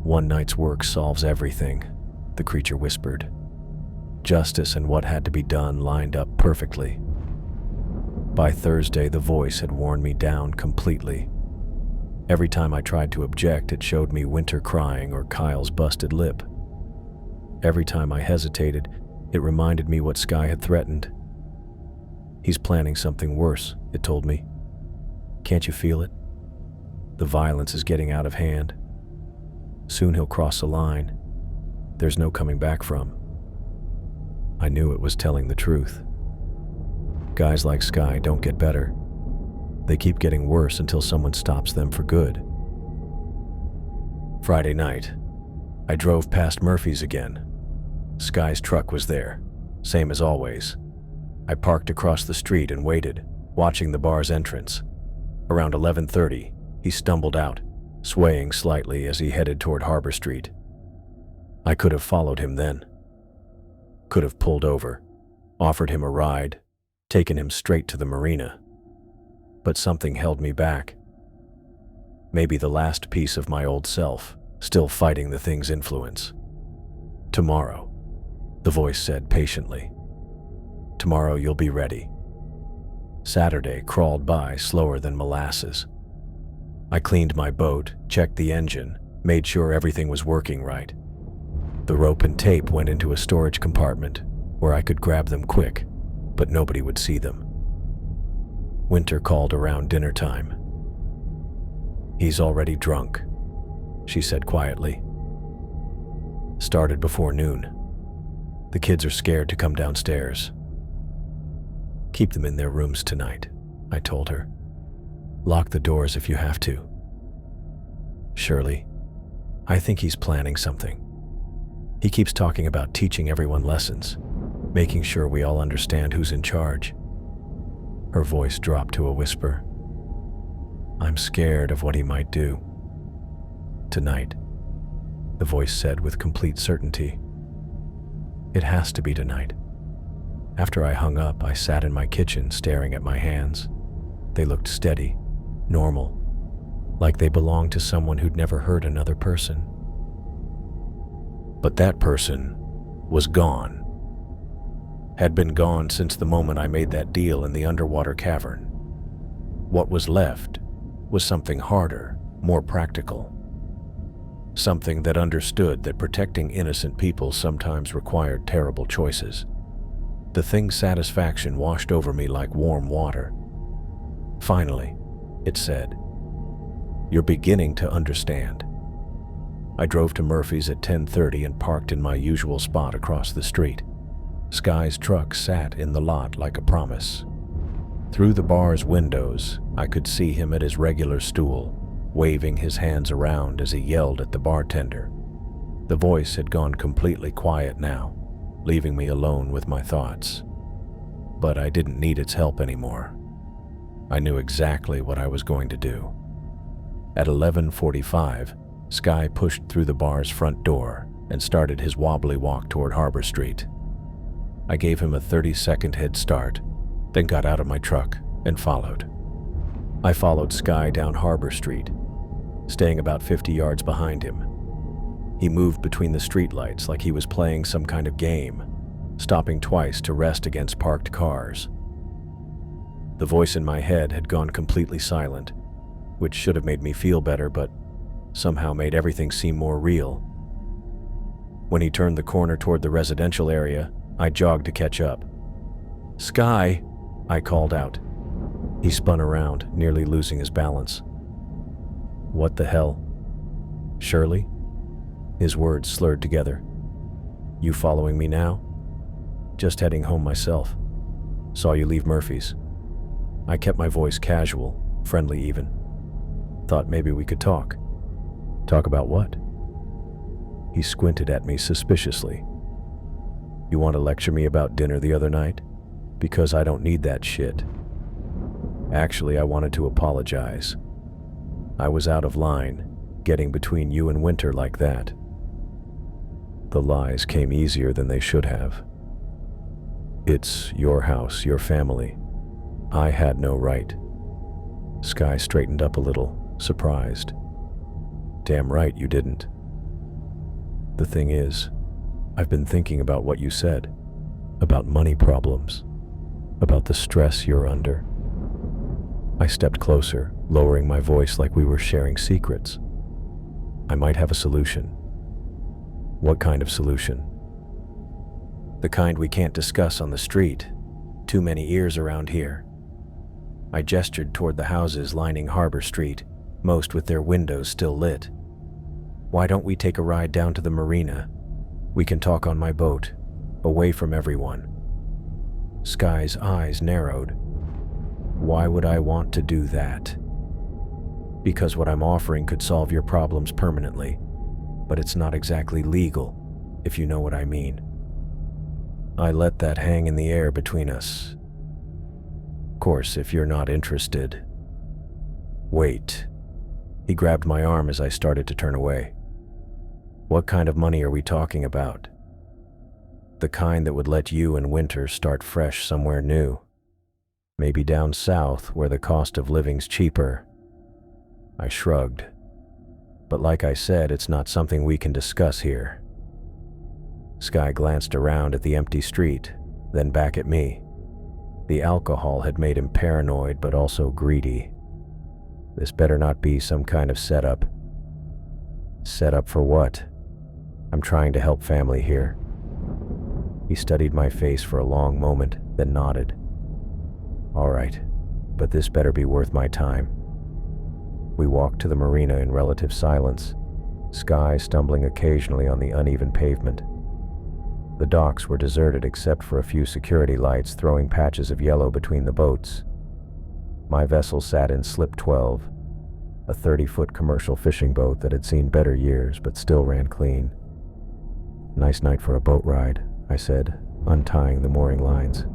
A: One night's work solves everything, the creature whispered. Justice and what had to be done lined up perfectly. By Thursday, the voice had worn me down completely. Every time I tried to object, it showed me Winter crying or Kyle's busted lip. Every time I hesitated, it reminded me what Sky had threatened. He's planning something worse, it told me. Can't you feel it? The violence is getting out of hand. Soon he'll cross the line. There's no coming back from. I knew it was telling the truth. Guys like Sky don't get better. They keep getting worse until someone stops them for good. Friday night, I drove past Murphy's again. Sky's truck was there, same as always. I parked across the street and waited, watching the bar's entrance. Around 11:30, he stumbled out, swaying slightly as he headed toward Harbor Street. I could have followed him then. Could have pulled over, offered him a ride, taken him straight to the marina. But something held me back. Maybe the last piece of my old self, still fighting the thing's influence. Tomorrow, the voice said patiently. Tomorrow you'll be ready. Saturday crawled by slower than molasses. I cleaned my boat, checked the engine, made sure everything was working right. The rope and tape went into a storage compartment where I could grab them quick, but nobody would see them. Winter called around dinner time. He's already drunk, she said quietly. Started before noon. The kids are scared to come downstairs. Keep them in their rooms tonight, I told her. Lock the doors if you have to. Shirley, I think he's planning something. He keeps talking about teaching everyone lessons, making sure we all understand who's in charge. Her voice dropped to a whisper. I'm scared of what he might do. Tonight, the voice said with complete certainty. It has to be tonight. After I hung up, I sat in my kitchen staring at my hands. They looked steady, normal, like they belonged to someone who'd never hurt another person. But that person was gone. Had been gone since the moment I made that deal in the underwater cavern. What was left was something harder, more practical. Something that understood that protecting innocent people sometimes required terrible choices. The thing's satisfaction washed over me like warm water. Finally, it said, You're beginning to understand. I drove to Murphy's at 10:30 and parked in my usual spot across the street. Sky's truck sat in the lot like a promise. Through the bar's windows, I could see him at his regular stool, waving his hands around as he yelled at the bartender. The voice had gone completely quiet now, leaving me alone with my thoughts. But I didn't need its help anymore. I knew exactly what I was going to do. At 11:45, Sky pushed through the bar's front door and started his wobbly walk toward Harbor Street. I gave him a 30-second head start, then got out of my truck and followed. I followed Sky down Harbor Street, staying about 50 yards behind him. He moved between the streetlights like he was playing some kind of game, stopping twice to rest against parked cars. The voice in my head had gone completely silent, which should have made me feel better, but somehow made everything seem more real. When he turned the corner toward the residential area, I jogged to catch up. Sky, I called out. He spun around, nearly losing his balance. What the hell? Shirley? His words slurred together. You following me now? Just heading home myself. Saw you leave Murphy's. I kept my voice casual, friendly even. Thought maybe we could talk. Talk about what? He squinted at me suspiciously. You want to lecture me about dinner the other night? Because I don't need that shit. Actually, I wanted to apologize. I was out of line, getting between you and Winter like that. The lies came easier than they should have. It's your house, your family. I had no right. Sky straightened up a little, surprised. Damn right you didn't. The thing is, I've been thinking about what you said, about money problems, about the stress you're under. I stepped closer, lowering my voice like we were sharing secrets. I might have a solution. What kind of solution? The kind we can't discuss on the street. Too many ears around here. I gestured toward the houses lining Harbor Street, most with their windows still lit. Why don't we take a ride down to the marina? We can talk on my boat, away from everyone. Sky's eyes narrowed. Why would I want to do that? Because what I'm offering could solve your problems permanently, but it's not exactly legal, if you know what I mean. I let that hang in the air between us. Of course, if you're not interested. Wait. He grabbed my arm as I started to turn away. What kind of money are we talking about? The kind that would let you and Winter start fresh somewhere new. Maybe down south where the cost of living's cheaper. I shrugged. But like I said, it's not something we can discuss here. Sky glanced around at the empty street, then back at me. The alcohol had made him paranoid but also greedy. This better not be some kind of setup. Setup for what? I'm trying to help family here. He studied my face for a long moment, then nodded. All right, but this better be worth my time. We walked to the marina in relative silence, Sky stumbling occasionally on the uneven pavement. The docks were deserted except for a few security lights throwing patches of yellow between the boats. My vessel sat in Slip 12, a 30-foot commercial fishing boat that had seen better years but still ran clean. Nice night for a boat ride, I said, untying the mooring lines.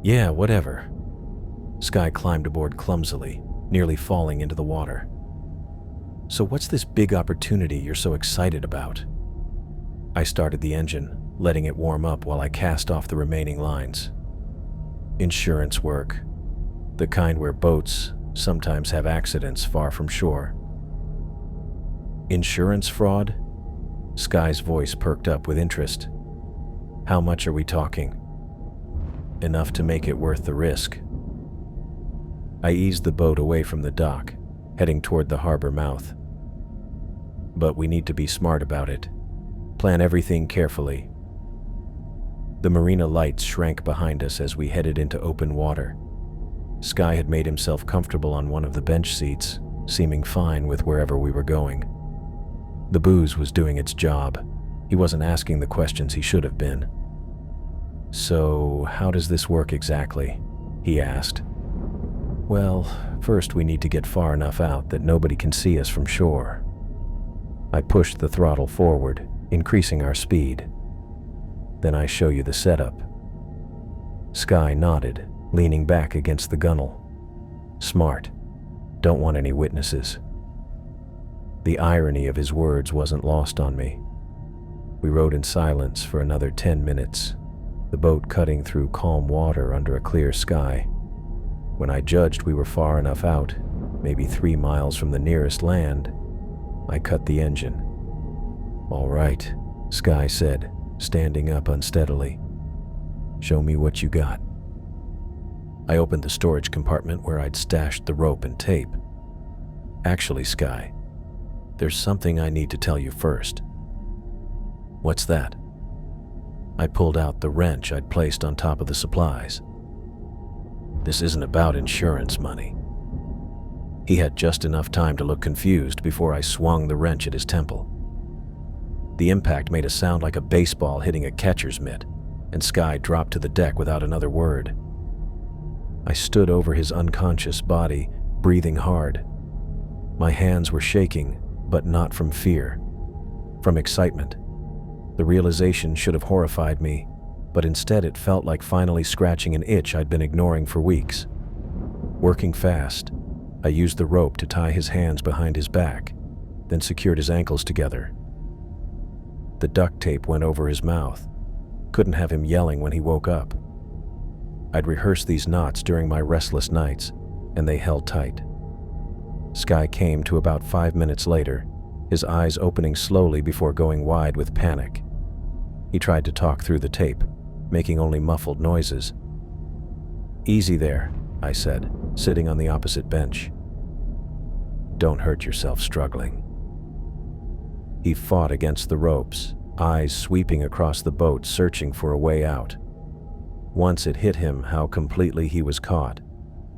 A: Yeah, whatever. Sky climbed aboard clumsily, nearly falling into the water. So what's this big opportunity you're so excited about? I started the engine, letting it warm up while I cast off the remaining lines. Insurance work. The kind where boats sometimes have accidents far from shore. Insurance fraud? Sky's voice perked up with interest. How much are we talking? Enough to make it worth the risk. I eased the boat away from the dock, heading toward the harbor mouth. But we need to be smart about it. Plan everything carefully. The marina lights shrank behind us as we headed into open water. Sky had made himself comfortable on one of the bench seats, seeming fine with wherever we were going. The booze was doing its job. He wasn't asking the questions he should have been. So, how does this work exactly? He asked. Well, first we need to get far enough out that nobody can see us from shore. I pushed the throttle forward, increasing our speed. Then I show you the setup. Sky nodded, leaning back against the gunwale. Smart. Don't want any witnesses. The irony of his words wasn't lost on me. We rode in silence for another 10 minutes, the boat cutting through calm water under a clear sky. When I judged we were far enough out, maybe 3 miles from the nearest land, I cut the engine. All right, Sky said, standing up unsteadily. Show me what you got. I opened the storage compartment where I'd stashed the rope and tape. Actually, Sky, there's something I need to tell you first. What's that? I pulled out the wrench I'd placed on top of the supplies. This isn't about insurance money. He had just enough time to look confused before I swung the wrench at his temple. The impact made a sound like a baseball hitting a catcher's mitt, and Sky dropped to the deck without another word. I stood over his unconscious body, breathing hard. My hands were shaking, but not from fear, from excitement. The realization should have horrified me, but instead it felt like finally scratching an itch I'd been ignoring for weeks. Working fast, I used the rope to tie his hands behind his back, then secured his ankles together. The duct tape went over his mouth. Couldn't have him yelling when he woke up. I'd rehearsed these knots during my restless nights, and they held tight. Sky came to about 5 minutes later, his eyes opening slowly before going wide with panic. He tried to talk through the tape, making only muffled noises. Easy there, I said, sitting on the opposite bench. Don't hurt yourself struggling. He fought against the ropes, eyes sweeping across the boat, searching for a way out. Once it hit him how completely he was caught,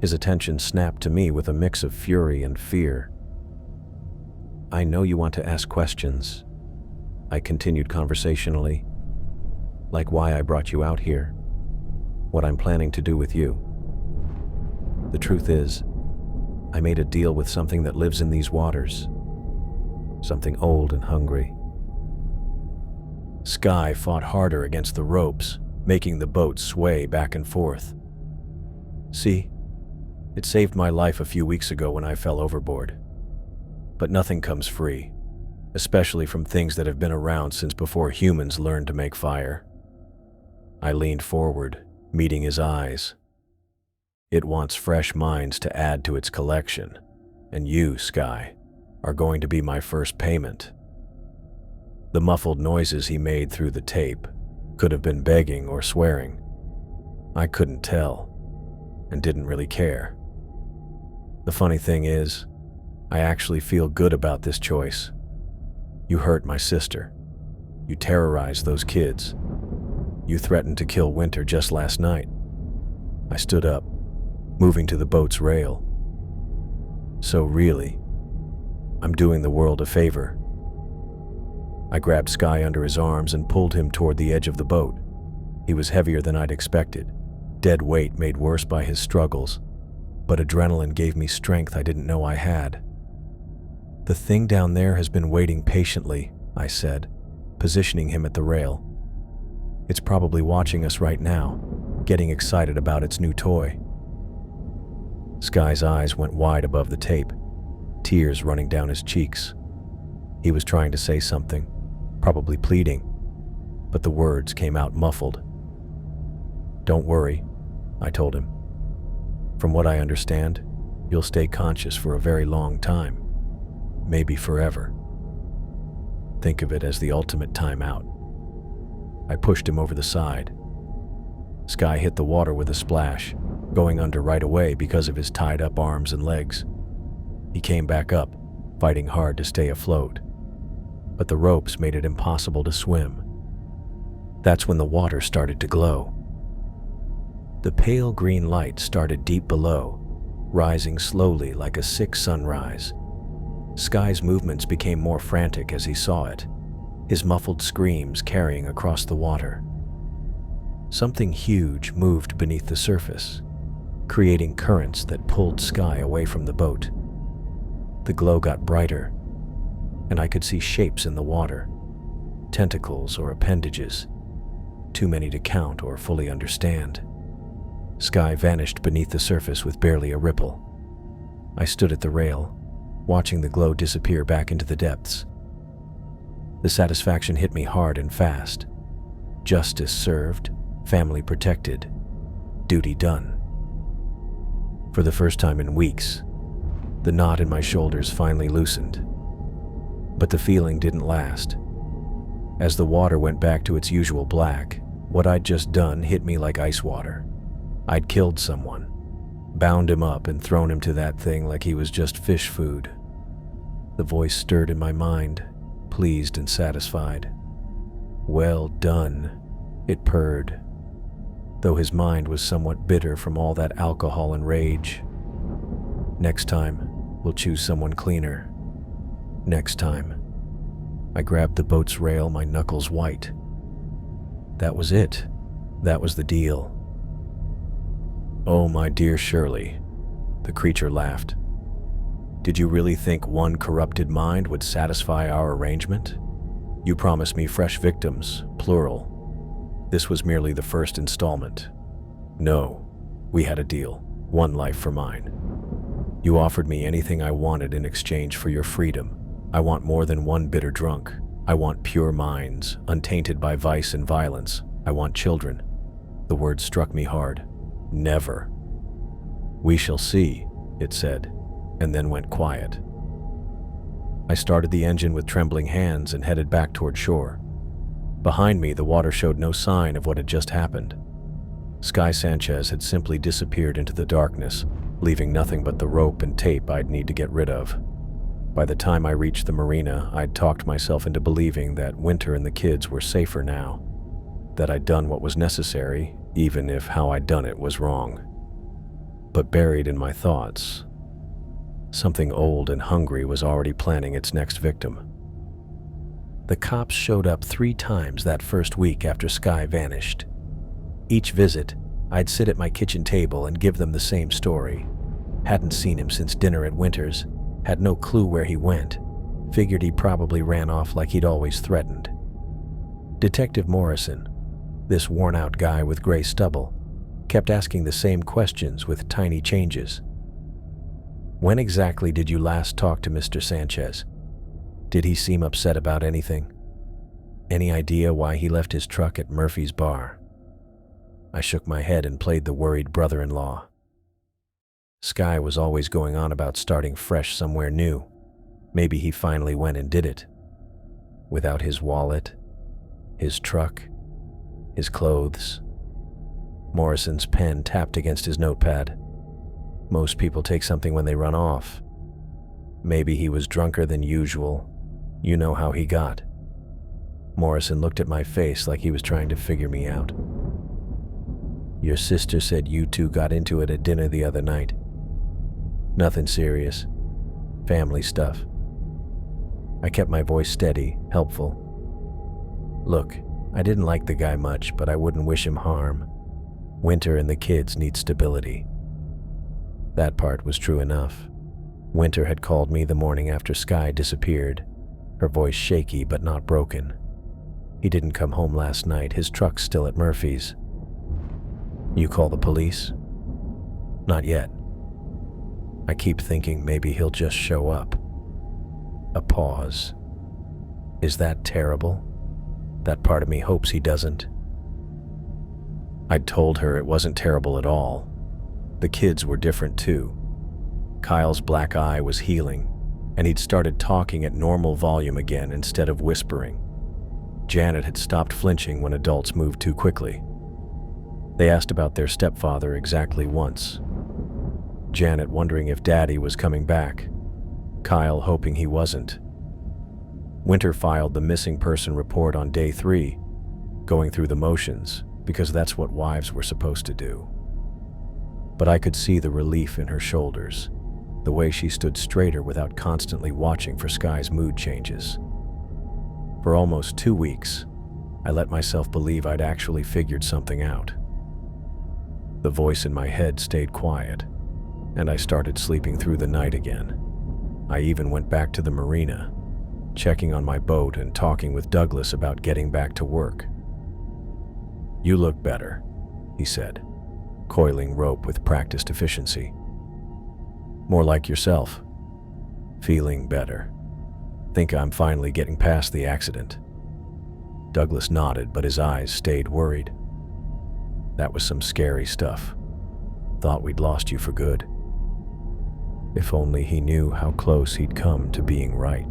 A: his attention snapped to me with a mix of fury and fear. I know you want to ask questions, I continued conversationally, like why I brought you out here, what I'm planning to do with you. The truth is, I made a deal with something that lives in these waters, something old and hungry. Sky fought harder against the ropes, making the boat sway back and forth. See, It saved my life a few weeks ago when I fell overboard. But nothing comes free, especially from things that have been around since before humans learned to make fire. I leaned forward, meeting his eyes. It wants fresh minds to add to its collection, and you, Sky, are going to be my first payment. The muffled noises he made through the tape could have been begging or swearing. I couldn't tell, and didn't really care. The funny thing is, I actually feel good about this choice. You hurt my sister. You terrorized those kids. You threatened to kill Winter just last night. I stood up, moving to the boat's rail. So really, I'm doing the world a favor. I grabbed Sky under his arms and pulled him toward the edge of the boat. He was heavier than I'd expected, dead weight made worse by his struggles, but adrenaline gave me strength I didn't know I had. The thing down there has been waiting patiently, I said, positioning him at the rail. It's probably watching us right now, getting excited about its new toy. Sky's eyes went wide above the tape, tears running down his cheeks. He was trying to say something, probably pleading, but the words came out muffled. "Don't worry," I told him. "From what I understand, you'll stay conscious for a very long time, maybe forever. Think of it as the ultimate timeout." I pushed him over the side. Sky hit the water with a splash, going under right away because of his tied-up arms and legs. He came back up, fighting hard to stay afloat, but the ropes made it impossible to swim. That's when the water started to glow. The pale green light started deep below, rising slowly like a sick sunrise. Sky's movements became more frantic as he saw it, his muffled screams carrying across the water. Something huge moved beneath the surface, creating currents that pulled Sky away from the boat. The glow got brighter, and I could see shapes in the water, tentacles or appendages, too many to count or fully understand. Sky vanished beneath the surface with barely a ripple. I stood at the rail, watching the glow disappear back into the depths. The satisfaction hit me hard and fast. Justice served, family protected, duty done. For the first time in weeks, the knot in my shoulders finally loosened. But the feeling didn't last. As the water went back to its usual black, what I'd just done hit me like ice water. I'd killed someone, bound him up and thrown him to that thing like he was just fish food. The voice stirred in my mind, pleased and satisfied. "Well done," it purred, though his mind was somewhat bitter from all that alcohol and rage. "Next time, we'll choose someone cleaner. Next time." I grabbed the boat's rail, my knuckles white. That was it. That was the deal. "Oh, my dear Shirley," the creature laughed. "Did you really think one corrupted mind would satisfy our arrangement? You promised me fresh victims, plural. This was merely the first installment. No, we had a deal, one life for mine. You offered me anything I wanted in exchange for your freedom. I want more than one bitter drunk. I want pure minds, untainted by vice and violence. I want children." The words struck me hard. "Never." "We shall see," it said, and then went quiet. I started the engine with trembling hands and headed back toward shore. Behind me, the water showed no sign of what had just happened. Sky Sanchez had simply disappeared into the darkness, leaving nothing but the rope and tape I'd need to get rid of. By the time I reached the marina, I'd talked myself into believing that Winter and the kids were safer now, that I'd done what was necessary, even if how I'd done it was wrong. But buried in my thoughts, something old and hungry was already planning its next victim. The cops showed up 3 times that first week after Sky vanished. Each visit, I'd sit at my kitchen table and give them the same story. Hadn't seen him since dinner at Winter's, had no clue where he went, figured he probably ran off like he'd always threatened. Detective Morrison, this worn-out guy with gray stubble, kept asking the same questions with tiny changes. When exactly did you last talk to Mr. Sanchez? Did he seem upset about anything? Any idea why he left his truck at Murphy's bar? I shook my head and played the worried brother-in-law. Sky was always going on about starting fresh somewhere new. Maybe he finally went and did it. Without his wallet, his truck, his clothes. Morrison's pen tapped against his notepad. Most people take something when they run off. Maybe he was drunker than usual. You know how he got. Morrison looked at my face like he was trying to figure me out. Your sister said you two got into it at dinner the other night. Nothing serious. Family stuff. I kept my voice steady, helpful. Look, I didn't like the guy much, but I wouldn't wish him harm. Winter and the kids need stability. That part was true enough. Winter had called me the morning after Sky disappeared, her voice shaky but not broken. He didn't come home last night, his truck's still at Murphy's. You call the police? Not yet. I keep thinking maybe he'll just show up. A pause. Is that terrible? That part of me hopes he doesn't. I'd told her it wasn't terrible at all. The kids were different too. Kyle's black eye was healing, and he'd started talking at normal volume again instead of whispering. Janet had stopped flinching when adults moved too quickly. They asked about their stepfather exactly once. Janet wondering if Daddy was coming back. Kyle hoping he wasn't. Winter filed the missing person report on day 3, going through the motions, because that's what wives were supposed to do. But I could see the relief in her shoulders, the way she stood straighter without constantly watching for Sky's mood changes. For almost 2 weeks, I let myself believe I'd actually figured something out. The voice in my head stayed quiet, and I started sleeping through the night again. I even went back to the marina, checking on my boat and talking with Douglas about getting back to work. You look better, he said, coiling rope with practiced efficiency. More like yourself. Feeling better. Think I'm finally getting past the accident. Douglas nodded, but his eyes stayed worried. That was some scary stuff. Thought we'd lost you for good. If only he knew how close he'd come to being right.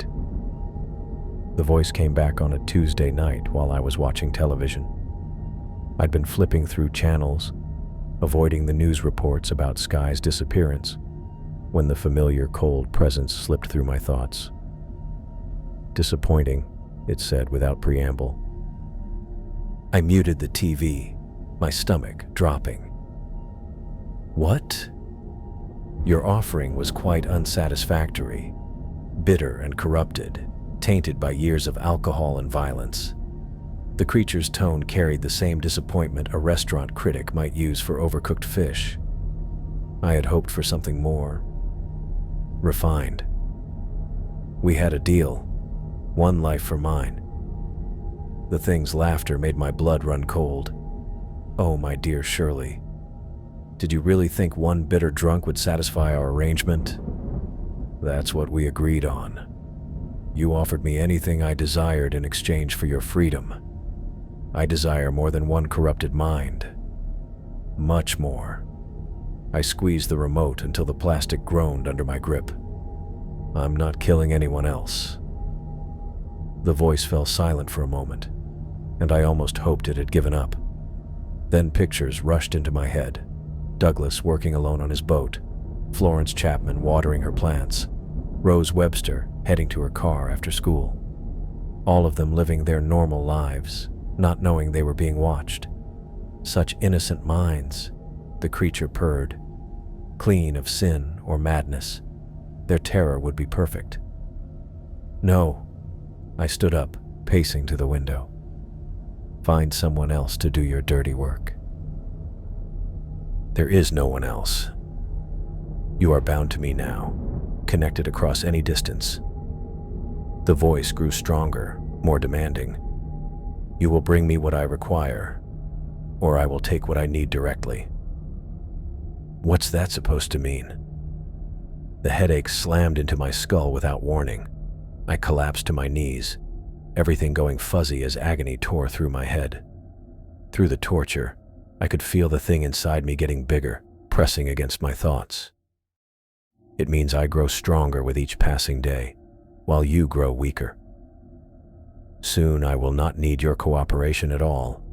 A: The voice came back on a Tuesday night while I was watching television. I'd been flipping through channels, avoiding the news reports about Sky's disappearance, when the familiar cold presence slipped through my thoughts. Disappointing, it said without preamble. I muted the TV, my stomach dropping. What? Your offering was quite unsatisfactory, bitter and corrupted, tainted by years of alcohol and violence. The creature's tone carried the same disappointment a restaurant critic might use for overcooked fish. I had hoped for something more refined. We had a deal, one life for mine. The thing's laughter made my blood run cold. Oh, my dear Shirley, did you really think one bitter drunk would satisfy our arrangement? That's what we agreed on. You offered me anything I desired in exchange for your freedom. I desire more than one corrupted mind. Much more. I squeezed the remote until the plastic groaned under my grip. I'm not killing anyone else. The voice fell silent for a moment, and I almost hoped it had given up. Then pictures rushed into my head. Douglas working alone on his boat, Florence Chapman watering her plants, Rose Webster heading to her car after school. All of them living their normal lives, not knowing they were being watched. Such innocent minds, the creature purred. Clean of sin or madness, their terror would be perfect. No, I stood up, pacing to the window. Find someone else to do your dirty work. There is no one else. You are bound to me now, connected across any distance. The voice grew stronger, more demanding. You will bring me what I require, or I will take what I need directly. What's that supposed to mean? The headache slammed into my skull without warning. I collapsed to my knees, everything going fuzzy as agony tore through my head. Through the torture, I could feel the thing inside me getting bigger, pressing against my thoughts. It means I grow stronger with each passing day, while you grow weaker. Soon I will not need your cooperation at all.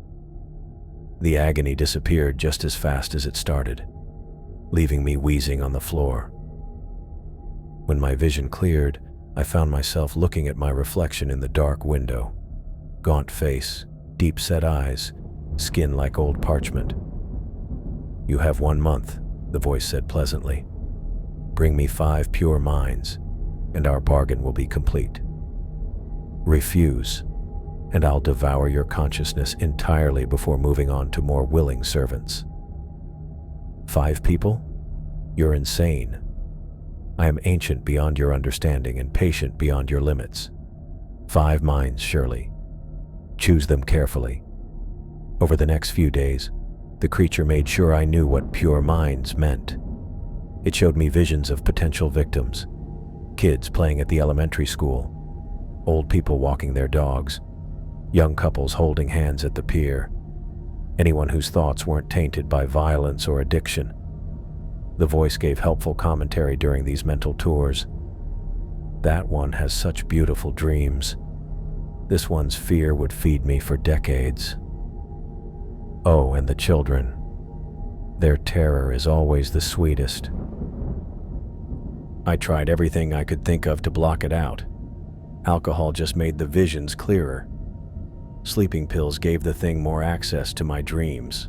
A: The agony disappeared just as fast as it started, leaving me wheezing on the floor. When my vision cleared, I found myself looking at my reflection in the dark window. Gaunt face, deep-set eyes, skin like old parchment. "You have 1 month," the voice said pleasantly. "Bring me 5 pure minds, and our bargain will be complete. Refuse, and I'll devour your consciousness entirely before moving on to more willing servants." 5 people? You're insane. I am ancient beyond your understanding and patient beyond your limits. 5 minds, surely. Choose them carefully. Over the next few days, the creature made sure I knew what pure minds meant. It showed me visions of potential victims, kids playing at the elementary school, old people walking their dogs, young couples holding hands at the pier, anyone whose thoughts weren't tainted by violence or addiction. The voice gave helpful commentary during these mental tours. "That one has such beautiful dreams. This one's fear would feed me for decades. Oh, and the children. Their terror is always the sweetest." I tried everything I could think of to block it out. Alcohol just made the visions clearer. Sleeping pills gave the thing more access to my dreams.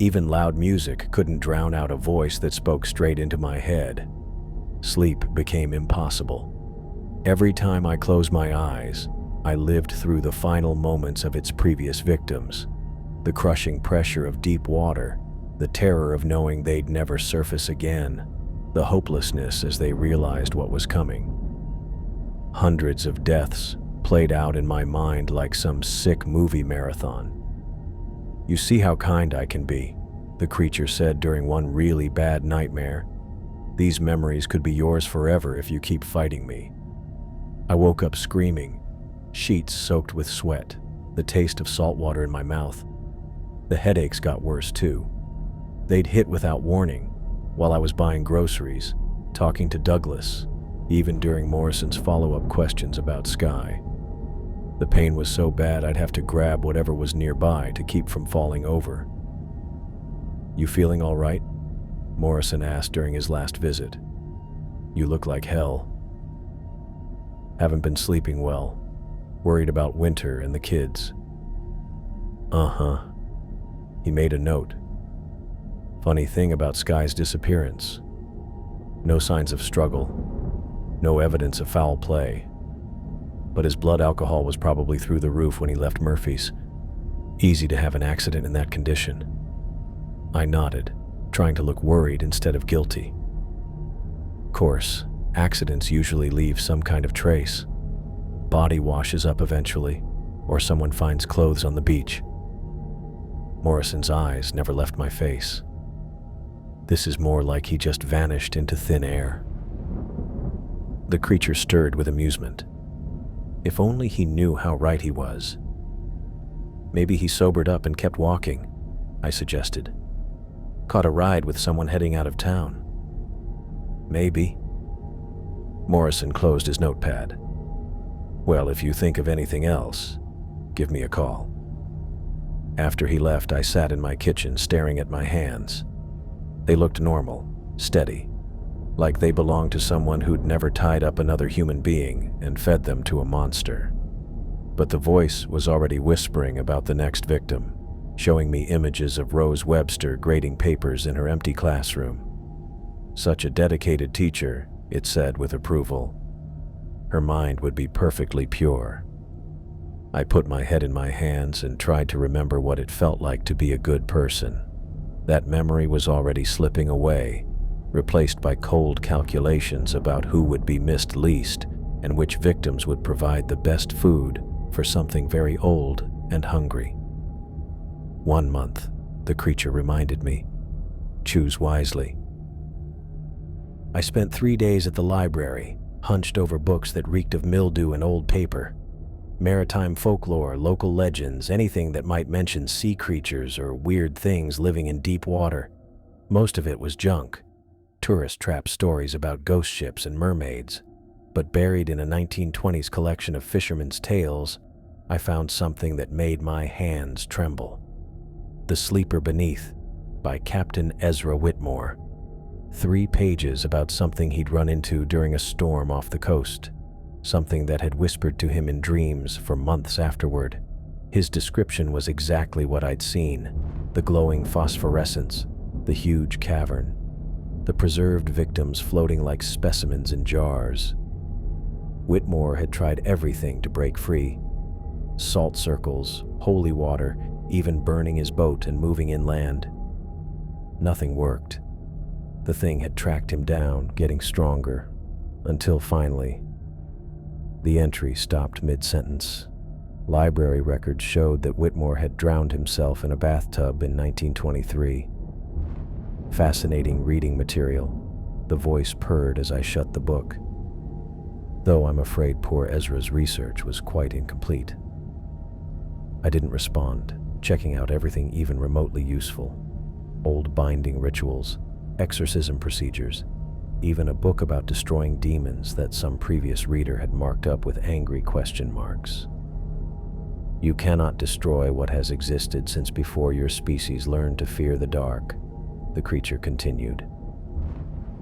A: Even loud music couldn't drown out a voice that spoke straight into my head. Sleep became impossible. Every time I closed my eyes, I lived through the final moments of its previous victims. The crushing pressure of deep water, the terror of knowing they'd never surface again, the hopelessness as they realized what was coming. Hundreds of deaths played out in my mind like some sick movie marathon. "You see how kind I can be," the creature said during one really bad nightmare. "These memories could be yours forever if you keep fighting me." I woke up screaming, sheets soaked with sweat, the taste of salt water in my mouth. The headaches got worse too. They'd hit without warning, while I was buying groceries, talking to Douglas, even during Morrison's follow-up questions about Sky. The pain was so bad I'd have to grab whatever was nearby to keep from falling over. "You feeling all right?" Morrison asked during his last visit. "You look like hell." "Haven't been sleeping well. Worried about Winter and the kids." "Uh-huh." He made a note. "Funny thing about Sky's disappearance. No signs of struggle. No evidence of foul play. But his blood alcohol was probably through the roof when he left Murphy's. Easy to have an accident in that condition." I nodded, trying to look worried instead of guilty. Of course, accidents usually leave some kind of trace. Body washes up eventually, or someone finds clothes on the beach. Morrison's eyes never left my face. This is more like he just vanished into thin air. The creature stirred with amusement. If only he knew how right he was. "Maybe he sobered up and kept walking," I suggested. "Caught a ride with someone heading out of town." "Maybe." Morrison closed his notepad. "Well, if you think of anything else, give me a call." After he left, I sat in my kitchen staring at my hands. They looked normal, steady, like they belonged to someone who'd never tied up another human being and fed them to a monster. But the voice was already whispering about the next victim, showing me images of Rose Webster grading papers in her empty classroom. Such a dedicated teacher, it said with approval. Her mind would be perfectly pure. I put my head in my hands and tried to remember what it felt like to be a good person. That memory was already slipping away, replaced by cold calculations about who would be missed least and which victims would provide the best food for something very old and hungry. 1 month, the creature reminded me. Choose wisely. I spent 3 days at the library, hunched over books that reeked of mildew and old paper. Maritime folklore, local legends, anything that might mention sea creatures or weird things living in deep water. Most of it was junk. Tourist trap stories about ghost ships and mermaids. But buried in a 1920s collection of fishermen's tales, I found something that made my hands tremble. The Sleeper Beneath by Captain Ezra Whitmore. 3 pages about something he'd run into during a storm off the coast. Something that had whispered to him in dreams for months afterward. His description was exactly what I'd seen. The glowing phosphorescence, the huge cavern, the preserved victims floating like specimens in jars. Whitmore had tried everything to break free. Salt circles, holy water, even burning his boat and moving inland. Nothing worked. The thing had tracked him down, getting stronger, until finally, the entry stopped mid-sentence. Library records showed that Whitmore had drowned himself in a bathtub in 1923. Fascinating reading material. The voice purred as I shut the book. Though I'm afraid poor Ezra's research was quite incomplete. I didn't respond, checking out everything even remotely useful. Old binding rituals, exorcism procedures, even a book about destroying demons that some previous reader had marked up with angry question marks. You cannot destroy what has existed since before your species learned to fear the dark, the creature continued.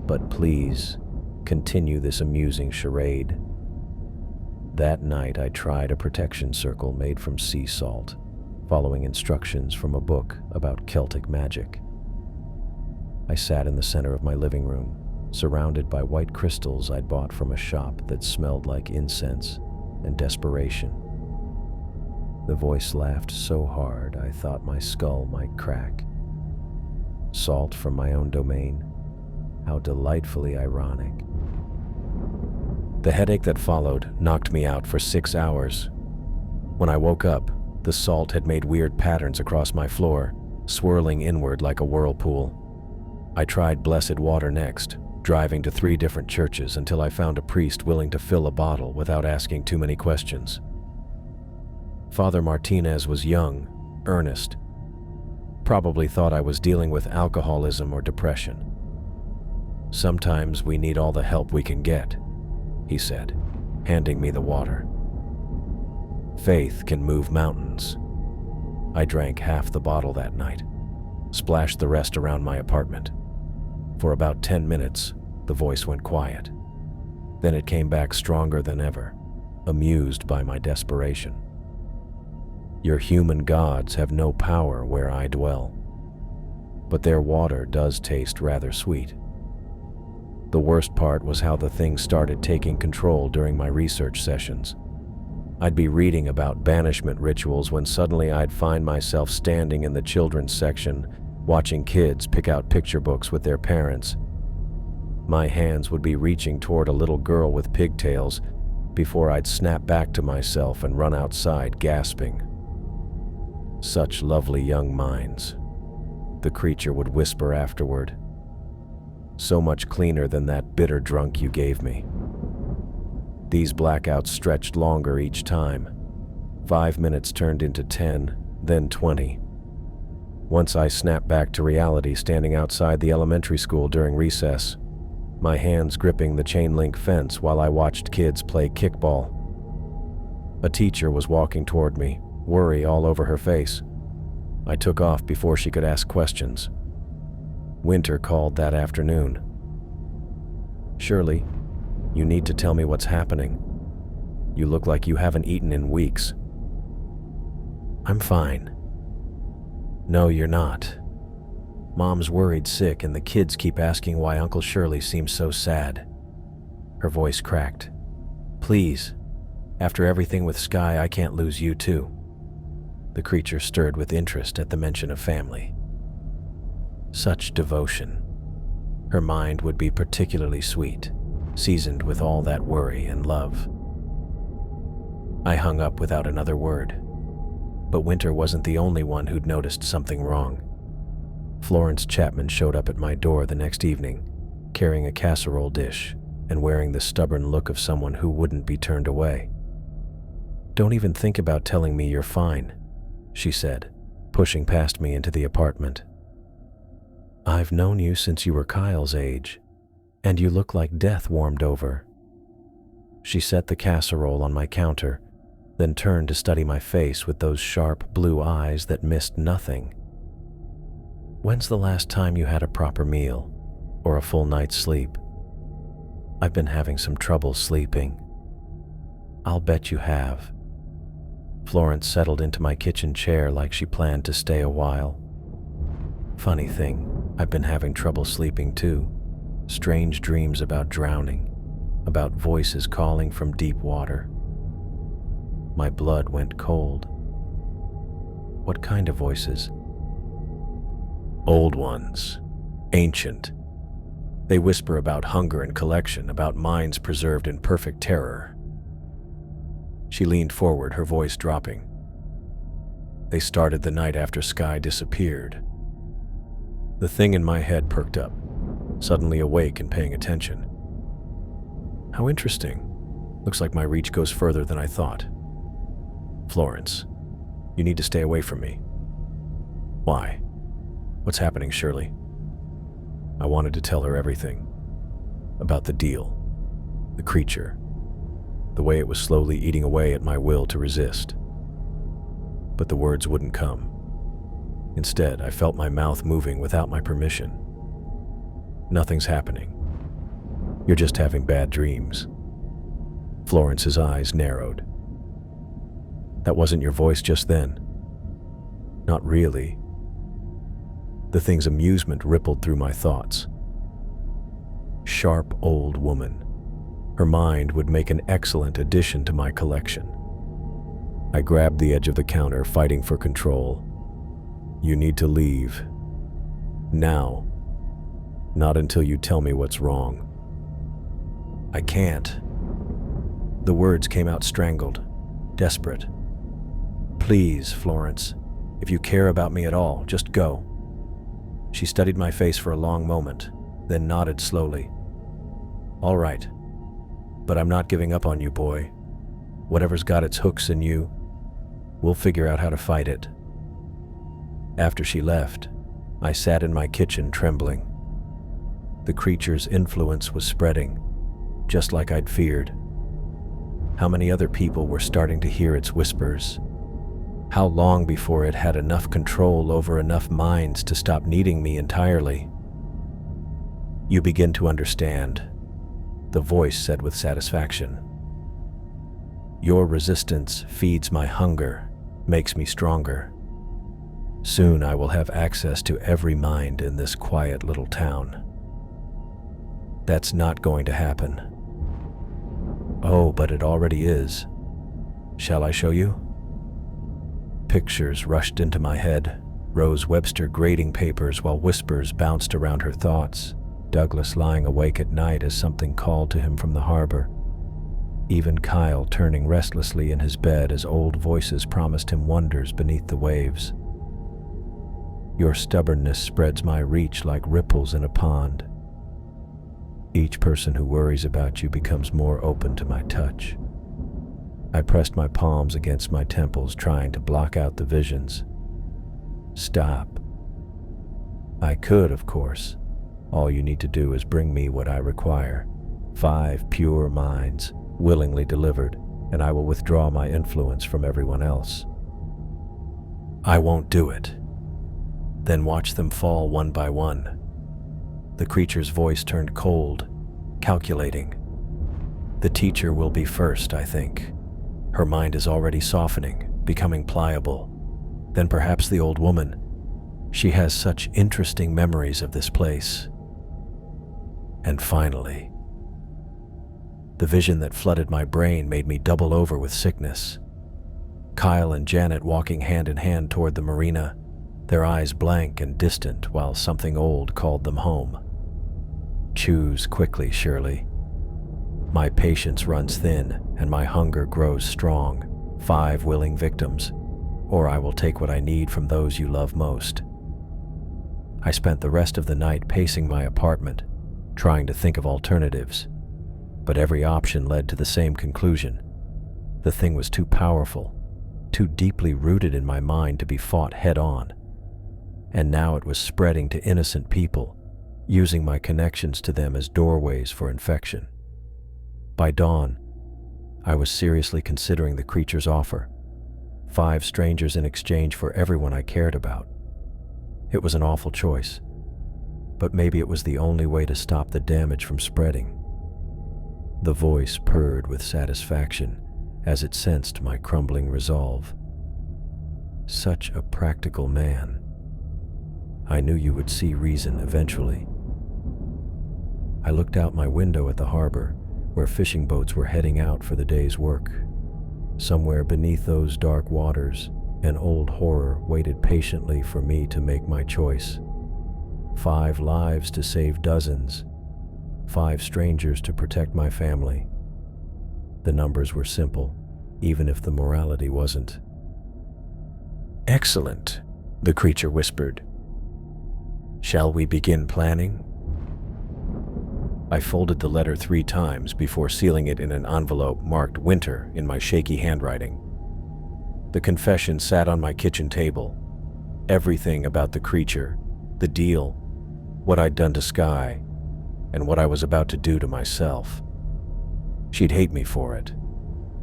A: But please, continue this amusing charade. That night I tried a protection circle made from sea salt, following instructions from a book about Celtic magic. I sat in the center of my living room, surrounded by white crystals I'd bought from a shop that smelled like incense and desperation. The voice laughed so hard I thought my skull might crack. Salt from my own domain? How delightfully ironic. The headache that followed knocked me out for 6 hours. When I woke up, the salt had made weird patterns across my floor, swirling inward like a whirlpool. I tried blessed water next, driving to 3 different churches until I found a priest willing to fill a bottle without asking too many questions. Father Martinez was young, earnest. Probably thought I was dealing with alcoholism or depression. "Sometimes we need all the help we can get," he said, handing me the water. "Faith can move mountains." I drank half the bottle that night, splashed the rest around my apartment. For about 10 minutes, the voice went quiet. Then it came back stronger than ever, amused by my desperation. "Your human gods have no power where I dwell, but their water does taste rather sweet." The worst part was how the thing started taking control during my research sessions. I'd be reading about banishment rituals when suddenly I'd find myself standing in the children's section, watching kids pick out picture books with their parents. My hands would be reaching toward a little girl with pigtails before I'd snap back to myself and run outside gasping. "Such lovely young minds," the creature would whisper afterward. "So much cleaner than that bitter drunk you gave me." These blackouts stretched longer each time. 5 minutes turned into 10, then 20. Once I snapped back to reality standing outside the elementary school during recess, my hands gripping the chain-link fence while I watched kids play kickball. A teacher was walking toward me, worry all over her face. I took off before she could ask questions. Winter called that afternoon. "Shirley, you need to tell me what's happening. You look like you haven't eaten in weeks." "I'm fine." "No, you're not. Mom's worried sick and the kids keep asking why Uncle Shirley seems so sad." Her voice cracked. "Please, after everything with Sky, I can't lose you too." The creature stirred with interest at the mention of family. Such devotion. Her mind would be particularly sweet, seasoned with all that worry and love. I hung up without another word. But Winter wasn't the only one who'd noticed something wrong. Florence Chapman showed up at my door the next evening, carrying a casserole dish and wearing the stubborn look of someone who wouldn't be turned away. "Don't even think about telling me you're fine," she said, pushing past me into the apartment. "I've known you since you were Kyle's age, and you look like death warmed over." She set the casserole on my counter, then turned to study my face with those sharp blue eyes that missed nothing. "When's the last time you had a proper meal or a full night's sleep?" "I've been having some trouble sleeping." "I'll bet you have." Florence settled into my kitchen chair like she planned to stay a while. "Funny thing, I've been having trouble sleeping too. Strange dreams about drowning, about voices calling from deep water." My blood went cold. "What kind of voices?" "Old ones. Ancient. They whisper about hunger and collection, about minds preserved in perfect terror." She leaned forward, her voice dropping. "They started the night after Sky disappeared." The thing in my head perked up, suddenly awake and paying attention. "How interesting. Looks like my reach goes further than I thought." "Florence, you need to stay away from me." "Why? What's happening, Shirley?" I wanted to tell her everything. About the deal, the creature, the way it was slowly eating away at my will to resist. But the words wouldn't come. Instead, I felt my mouth moving without my permission. "Nothing's happening. You're just having bad dreams." Florence's eyes narrowed. "That wasn't your voice just then?" "Not really." The thing's amusement rippled through my thoughts. Sharp old woman. Her mind would make an excellent addition to my collection. I grabbed the edge of the counter, fighting for control. "You need to leave. Now. Not until you tell me what's wrong." "I can't." The words came out strangled, desperate. "Please, Florence, if you care about me at all, just go." She studied my face for a long moment, then nodded slowly. "All right, but I'm not giving up on you, boy. Whatever's got its hooks in you, we'll figure out how to fight it." After she left, I sat in my kitchen trembling. The creature's influence was spreading, just like I'd feared. How many other people were starting to hear its whispers? How long before it had enough control over enough minds to stop needing me entirely? "You begin to understand," the voice said with satisfaction. "Your resistance feeds my hunger, makes me stronger. Soon I will have access to every mind in this quiet little town." "That's not going to happen." "Oh, but it already is. Shall I show you?" Pictures rushed into my head, Rose Webster grading papers while whispers bounced around her thoughts, Douglas lying awake at night as something called to him from the harbor, even Kyle turning restlessly in his bed as old voices promised him wonders beneath the waves. Your stubbornness spreads my reach like ripples in a pond. Each person who worries about you becomes more open to my touch. I pressed my palms against my temples, trying to block out the visions. Stop. I could, of course. All you need to do is bring me what I require. 5 pure minds, willingly delivered, and I will withdraw my influence from everyone else. I won't do it. Then watch them fall one by one. The creature's voice turned cold, calculating. The teacher will be first, I think. Her mind is already softening, becoming pliable. Then perhaps the old woman. She has such interesting memories of this place. And finally, the vision that flooded my brain made me double over with sickness. Kyle and Janet walking hand in hand toward the marina, their eyes blank and distant while something old called them home. Choose quickly, Shirley. My patience runs thin and my hunger grows strong. 5 willing victims, or I will take what I need from those you love most. I spent the rest of the night pacing my apartment, trying to think of alternatives, but every option led to the same conclusion. The thing was too powerful, too deeply rooted in my mind to be fought head-on, and now it was spreading to innocent people, using my connections to them as doorways for infection. By dawn, I was seriously considering the creature's offer: 5 strangers in exchange for everyone I cared about. It was an awful choice, but maybe it was the only way to stop the damage from spreading. The voice purred with satisfaction as it sensed my crumbling resolve. Such a practical man. I knew you would see reason eventually. I looked out my window at the harbor, where fishing boats were heading out for the day's work. Somewhere beneath those dark waters, an old horror waited patiently for me to make my choice. 5 lives to save dozens, 5 strangers to protect my family. The numbers were simple, even if the morality wasn't. "Excellent," the creature whispered. "Shall we begin planning?" I folded the letter 3 times before sealing it in an envelope marked Winter in my shaky handwriting. The confession sat on my kitchen table. Everything about the creature, the deal, what I'd done to Sky, and what I was about to do to myself. She'd hate me for it,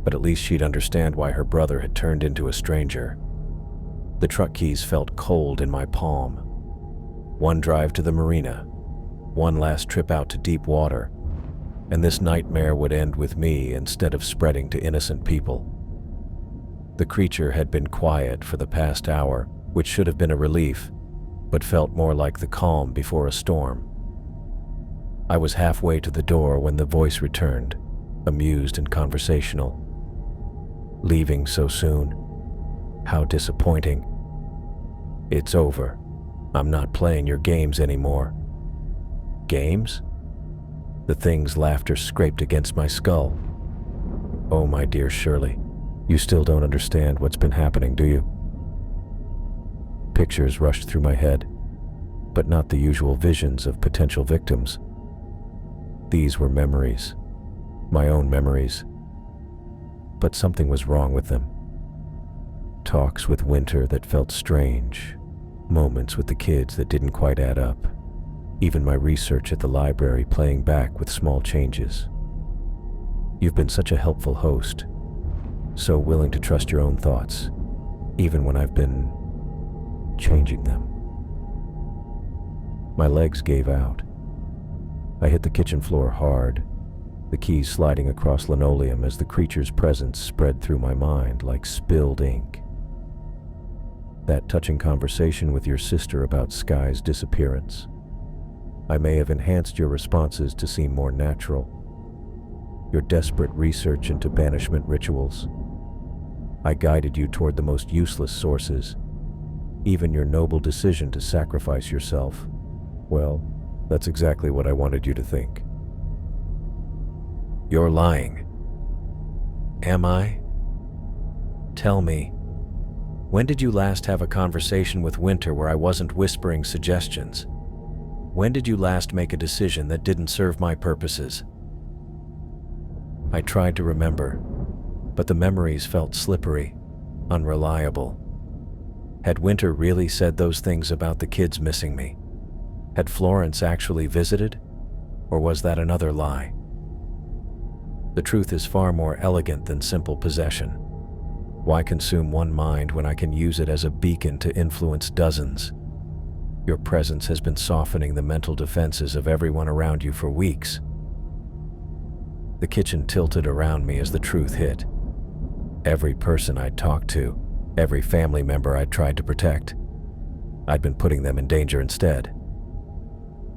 A: but at least she'd understand why her brother had turned into a stranger. The truck keys felt cold in my palm. One drive to the marina, one last trip out to deep water, and this nightmare would end with me instead of spreading to innocent people. The creature had been quiet for the past hour, which should have been a relief, but felt more like the calm before a storm. I was halfway to the door when the voice returned, amused and conversational. "Leaving so soon? How disappointing. It's over. I'm not playing your games anymore." "Games?" The thing's laughter scraped against my skull. "Oh, my dear Shirley, you still don't understand what's been happening, do you?" Pictures rushed through my head, but not the usual visions of potential victims. These were memories, my own memories. But something was wrong with them. Talks with Winter that felt strange, moments with the kids that didn't quite add up, even my research at the library playing back with small changes. You've been such a helpful host, so willing to trust your own thoughts, even when I've been changing them. My legs gave out. I hit the kitchen floor hard, the keys sliding across linoleum as the creature's presence spread through my mind like spilled ink. That touching conversation with your sister about Sky's disappearance. I may have enhanced your responses to seem more natural. Your desperate research into banishment rituals. I guided you toward the most useless sources. Even your noble decision to sacrifice yourself. Well, that's exactly what I wanted you to think. You're lying. Am I? Tell me, when did you last have a conversation with Winter where I wasn't whispering suggestions? When did you last make a decision that didn't serve my purposes? I tried to remember, but the memories felt slippery, unreliable. Had Winter really said those things about the kids missing me? Had Florence actually visited? Or was that another lie? The truth is far more elegant than simple possession. Why consume one mind when I can use it as a beacon to influence dozens? Your presence has been softening the mental defenses of everyone around you for weeks. The kitchen tilted around me as the truth hit. Every person I'd talked to, every family member I'd tried to protect, I'd been putting them in danger instead.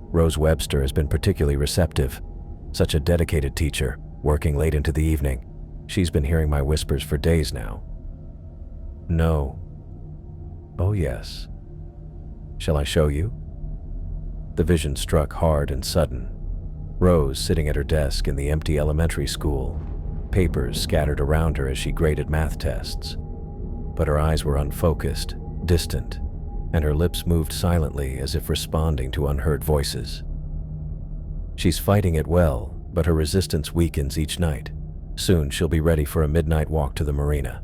A: Rose Webster has been particularly receptive, such a dedicated teacher, working late into the evening. She's been hearing my whispers for days now. No. Oh yes. Shall I show you? The vision struck hard and sudden. Rose sitting at her desk in the empty elementary school, papers scattered around her as she graded math tests. But her eyes were unfocused, distant, and her lips moved silently as if responding to unheard voices. She's fighting it well, but her resistance weakens each night. Soon she'll be ready for a midnight walk to the marina.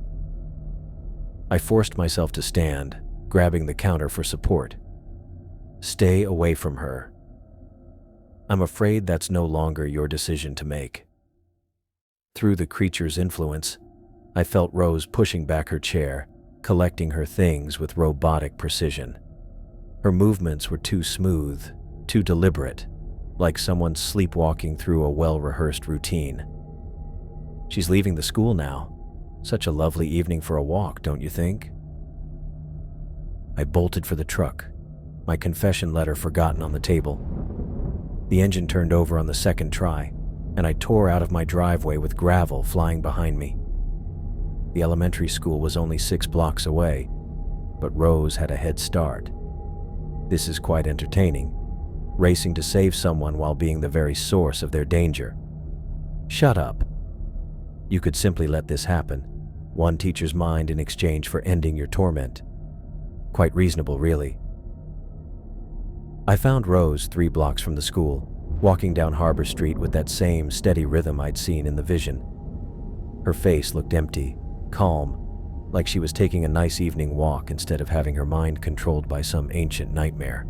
A: I forced myself to stand, grabbing the counter for support. Stay away from her. I'm afraid that's no longer your decision to make. Through the creature's influence, I felt Rose pushing back her chair, collecting her things with robotic precision. Her movements were too smooth, too deliberate, like someone sleepwalking through a well-rehearsed routine. She's leaving the school now. Such a lovely evening for a walk, don't you think? I bolted for the truck, my confession letter forgotten on the table. The engine turned over on the second try, and I tore out of my driveway with gravel flying behind me. The elementary school was only 6 blocks away, but Rose had a head start. This is quite entertaining, racing to save someone while being the very source of their danger. Shut up. You could simply let this happen, one teacher's mind in exchange for ending your torment. Quite reasonable, really. I found Rose 3 blocks from the school, walking down Harbor Street with that same steady rhythm I'd seen in the vision. Her face looked empty, calm, like she was taking a nice evening walk instead of having her mind controlled by some ancient nightmare.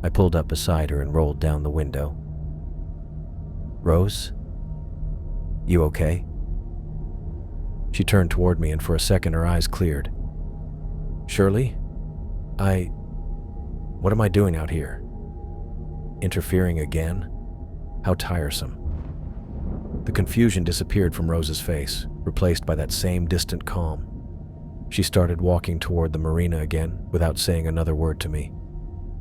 A: I pulled up beside her and rolled down the window. Rose? You okay? She turned toward me, and for a second her eyes cleared. Shirley? What am I doing out here? Interfering again? How tiresome. The confusion disappeared from Rose's face, replaced by that same distant calm. She started walking toward the marina again without saying another word to me.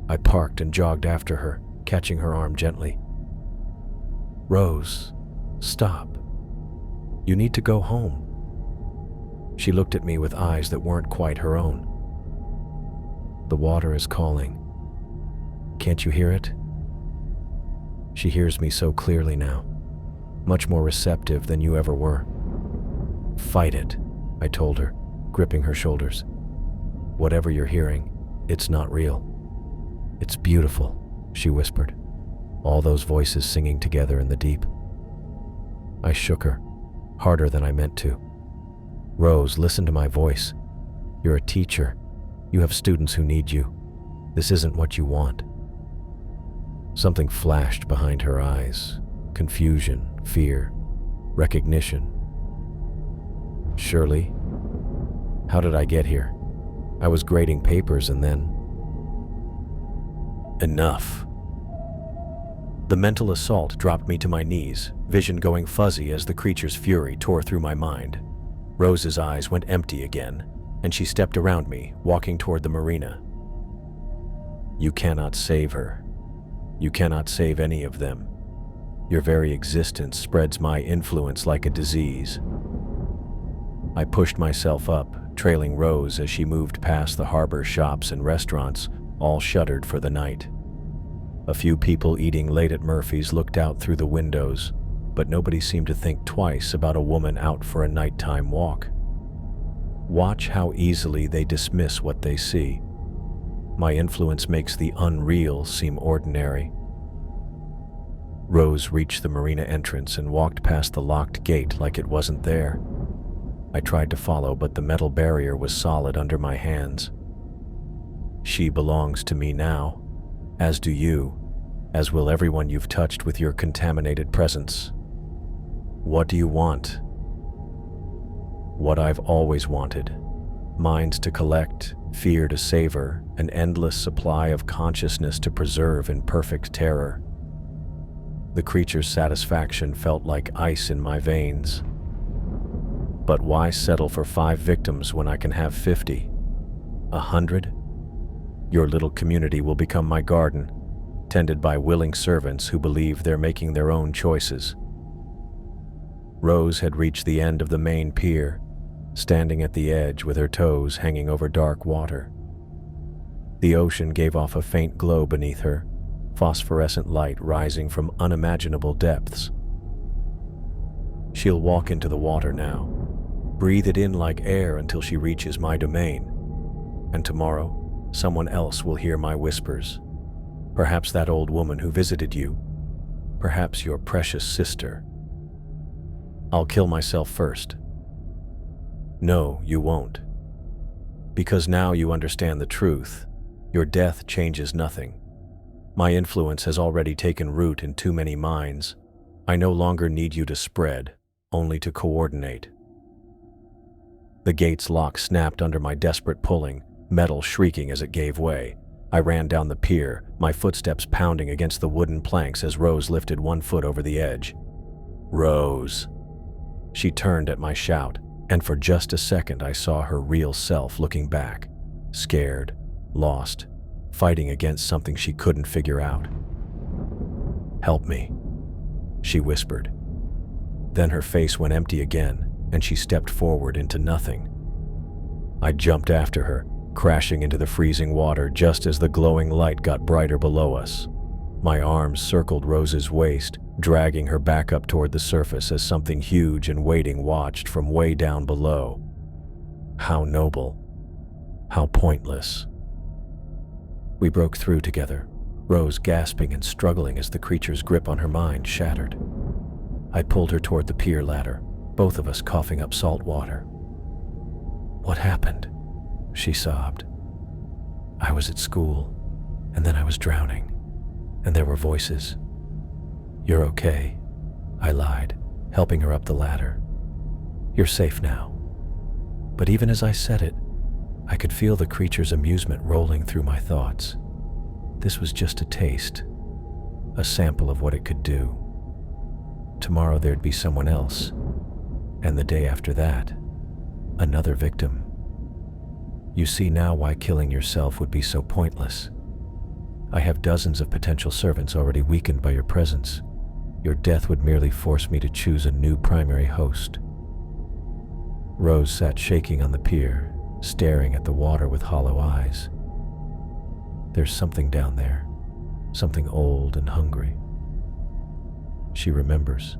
A: I parked and jogged after her, catching her arm gently. Rose, stop. You need to go home. She looked at me with eyes that weren't quite her own. The water is calling. Can't you hear it? She hears me so clearly now, much more receptive than you ever were. Fight it, I told her, gripping her shoulders. Whatever you're hearing, it's not real. It's beautiful, she whispered, all those voices singing together in the deep. I shook her, harder than I meant to. Rose, listen to my voice. You're a teacher. You have students who need you. This isn't what you want. Something flashed behind her eyes. Confusion, fear, recognition. Shirley, how did I get here? I was grading papers and then... Enough. The mental assault dropped me to my knees, vision going fuzzy as the creature's fury tore through my mind. Rose's eyes went empty again, and she stepped around me, walking toward the marina. You cannot save her. You cannot save any of them. Your very existence spreads my influence like a disease. I pushed myself up, trailing Rose as she moved past the harbor shops and restaurants, all shuttered for the night. A few people eating late at Murphy's looked out through the windows, but nobody seemed to think twice about a woman out for a nighttime walk. Watch how easily they dismiss what they see. My influence makes the unreal seem ordinary. Rose reached the marina entrance and walked past the locked gate like it wasn't there. I tried to follow, but the metal barrier was solid under my hands. She belongs to me now, as do you, as will everyone you've touched with your contaminated presence. What do you want? What I've always wanted. Minds to collect, fear to savor, an endless supply of consciousness to preserve in perfect terror. The creature's satisfaction felt like ice in my veins. But why settle for 5 victims when I can have 50? 100? Your little community will become my garden, tended by willing servants who believe they're making their own choices. Rose had reached the end of the main pier, standing at the edge with her toes hanging over dark water. The ocean gave off a faint glow beneath her, phosphorescent light rising from unimaginable depths. She'll walk into the water now, breathe it in like air until she reaches my domain. And tomorrow, someone else will hear my whispers. Perhaps that old woman who visited you, Perhaps your precious sister. I'll kill myself first. No, you won't. Because now you understand the truth. Your death changes nothing. My influence has already taken root in too many minds. I no longer need you to spread, only to coordinate. The gate's lock snapped under my desperate pulling, metal shrieking as it gave way. I ran down the pier, my footsteps pounding against the wooden planks as Rose lifted one foot over the edge. Rose. She turned at my shout, and for just a second I saw her real self looking back, scared, lost, fighting against something she couldn't figure out. Help me, she whispered. Then her face went empty again, and she stepped forward into nothing. I jumped after her, crashing into the freezing water just as the glowing light got brighter below us. My arms circled Rose's waist, dragging her back up toward the surface as something huge and waiting watched from way down below. How noble. How pointless. We broke through together, Rose gasping and struggling as the creature's grip on her mind shattered. I pulled her toward the pier ladder, both of us coughing up salt water. What happened? She sobbed. I was at school, and then I was drowning, and there were voices. You're okay, I lied, helping her up the ladder. You're safe now. But even as I said it, I could feel the creature's amusement rolling through my thoughts. This was just a taste, a sample of what it could do. Tomorrow there'd be someone else, and the day after that, another victim. You see now why killing yourself would be so pointless. I have dozens of potential servants already weakened by your presence. Your death would merely force me to choose a new primary host. Rose sat shaking on the pier, staring at the water with hollow eyes. There's something down there, something old and hungry. She remembers.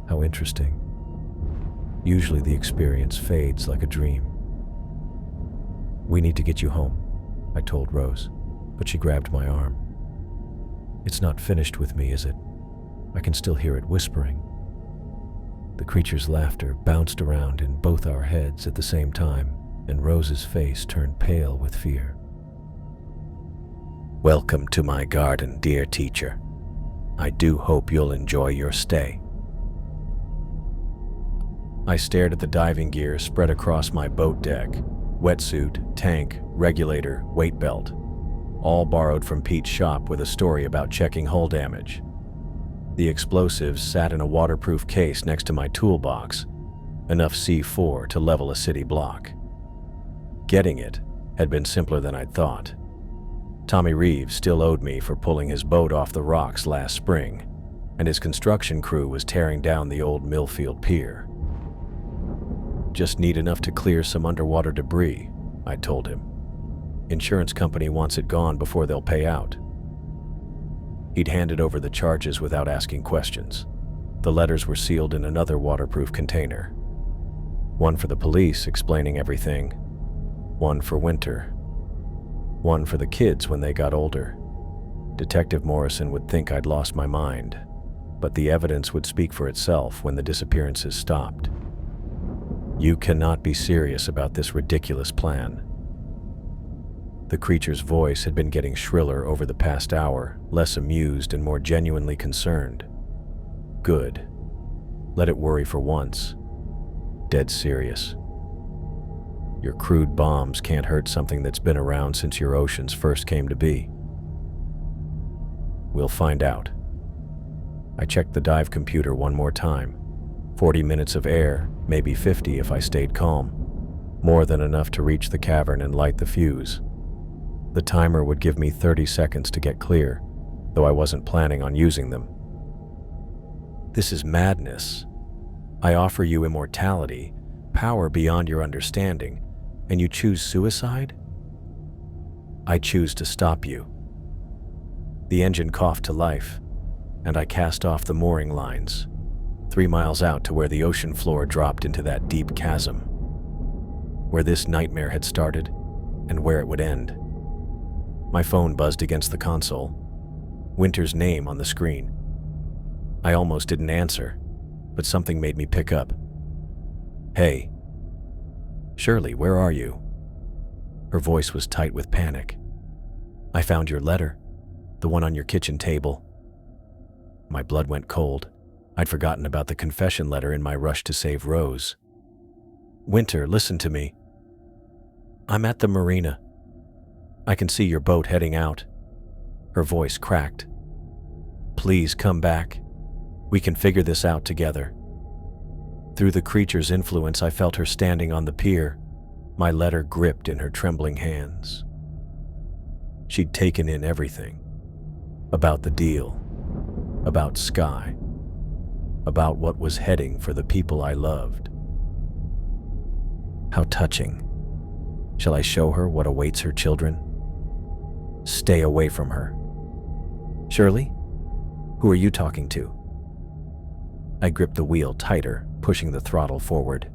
A: How interesting. Usually the experience fades like a dream. We need to get you home, I told Rose, but she grabbed my arm. It's not finished with me, is it? I can still hear it whispering. The creature's laughter bounced around in both our heads at the same time, and Rose's face turned pale with fear. Welcome to my garden, dear teacher. I do hope you'll enjoy your stay. I stared at the diving gear spread across my boat deck. Wetsuit, tank, regulator, weight belt. All borrowed from Pete's shop with a story about checking hull damage. The explosives sat in a waterproof case next to my toolbox, enough C4 to level a city block. Getting it had been simpler than I'd thought. Tommy Reeves still owed me for pulling his boat off the rocks last spring, and his construction crew was tearing down the old Millfield pier. Just need enough to clear some underwater debris, I told him. Insurance company wants it gone before they'll pay out. He'd handed over the charges without asking questions. The letters were sealed in another waterproof container. One for the police explaining everything, one for Winter, one for the kids when they got older. Detective Morrison would think I'd lost my mind, but the evidence would speak for itself when the disappearances stopped. You cannot be serious about this ridiculous plan. The creature's voice had been getting shriller over the past hour, less amused and more genuinely concerned. Good. Let it worry for once. Dead serious. Your crude bombs can't hurt something that's been around since your oceans first came to be. We'll find out. I checked the dive computer one more time. 40 minutes of air, maybe 50 if I stayed calm. More than enough to reach the cavern and light the fuse. The timer would give me 30 seconds to get clear, though I wasn't planning on using them. This is madness. I offer you immortality, power beyond your understanding, and you choose suicide? I choose to stop you. The engine coughed to life, and I cast off the mooring lines, 3 miles out to where the ocean floor dropped into that deep chasm, where this nightmare had started and where it would end. My phone buzzed against the console. Winter's name on the screen. I almost didn't answer, but something made me pick up. "Hey, Shirley, where are you?" Her voice was tight with panic. "I found your letter, the one on your kitchen table." My blood went cold. I'd forgotten about the confession letter in my rush to save Rose. "Winter, listen to me. I'm at the marina. I can see your boat heading out." Her voice cracked. "Please come back. We can figure this out together." Through the creature's influence, I felt her standing on the pier, my letter gripped in her trembling hands. She'd taken in everything. About the deal. About Sky. About what was heading for the people I loved. How touching. Shall I show her what awaits her children? Stay away from her. "Shirley? Who are you talking to?" I gripped the wheel tighter, pushing the throttle forward.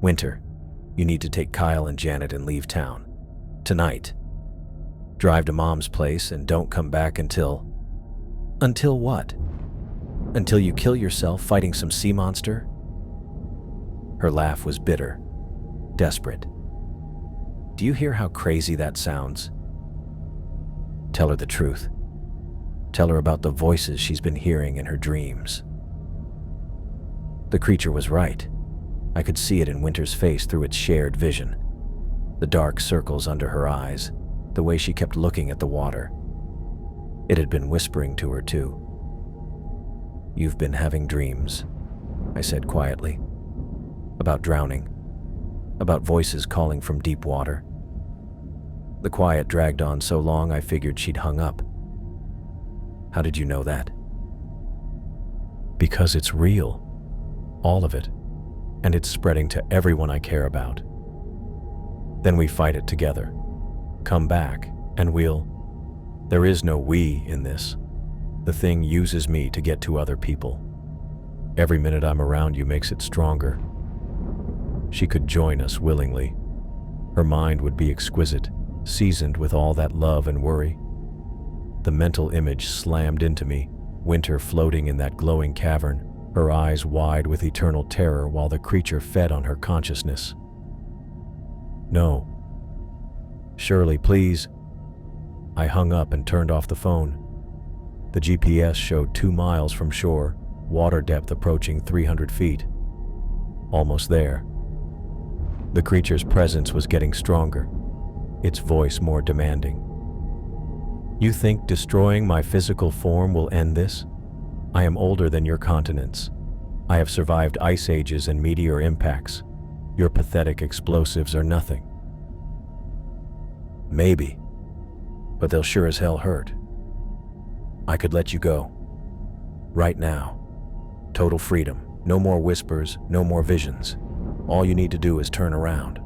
A: "Winter, you need to take Kyle and Janet and leave town. Tonight. Drive to Mom's place and don't come back until..." "Until what? Until you kill yourself fighting some sea monster?" Her laugh was bitter, desperate. "Do you hear how crazy that sounds? Tell her the truth. Tell her about the voices she's been hearing in her dreams." The creature was right. I could see it in Winter's face through its shared vision. The dark circles under her eyes, the way she kept looking at the water. It had been whispering to her too. "You've been having dreams," I said quietly. "About drowning. About voices calling from deep water." The quiet dragged on so long I figured she'd hung up. "How did you know that?" "Because it's real. All of it. And it's spreading to everyone I care about. Then we fight it together. Come back, and we'll..." There is no "we" in this. The thing uses me to get to other people. Every minute I'm around you makes it stronger. She could join us willingly. Her mind would be exquisite, seasoned with all that love and worry. The mental image slammed into me, Winter floating in that glowing cavern, her eyes wide with eternal terror while the creature fed on her consciousness. "No. Shirley, please." I hung up and turned off the phone. The GPS showed 2 miles from shore, water depth approaching 300 feet. Almost there. The creature's presence was getting stronger, its voice more demanding. "You think destroying my physical form will end this? I am older than your continents. I have survived ice ages and meteor impacts. Your pathetic explosives are nothing." "Maybe, but they'll sure as hell hurt. I could let you go. Right now. Total freedom. No more whispers, no more visions. All you need to do is turn around."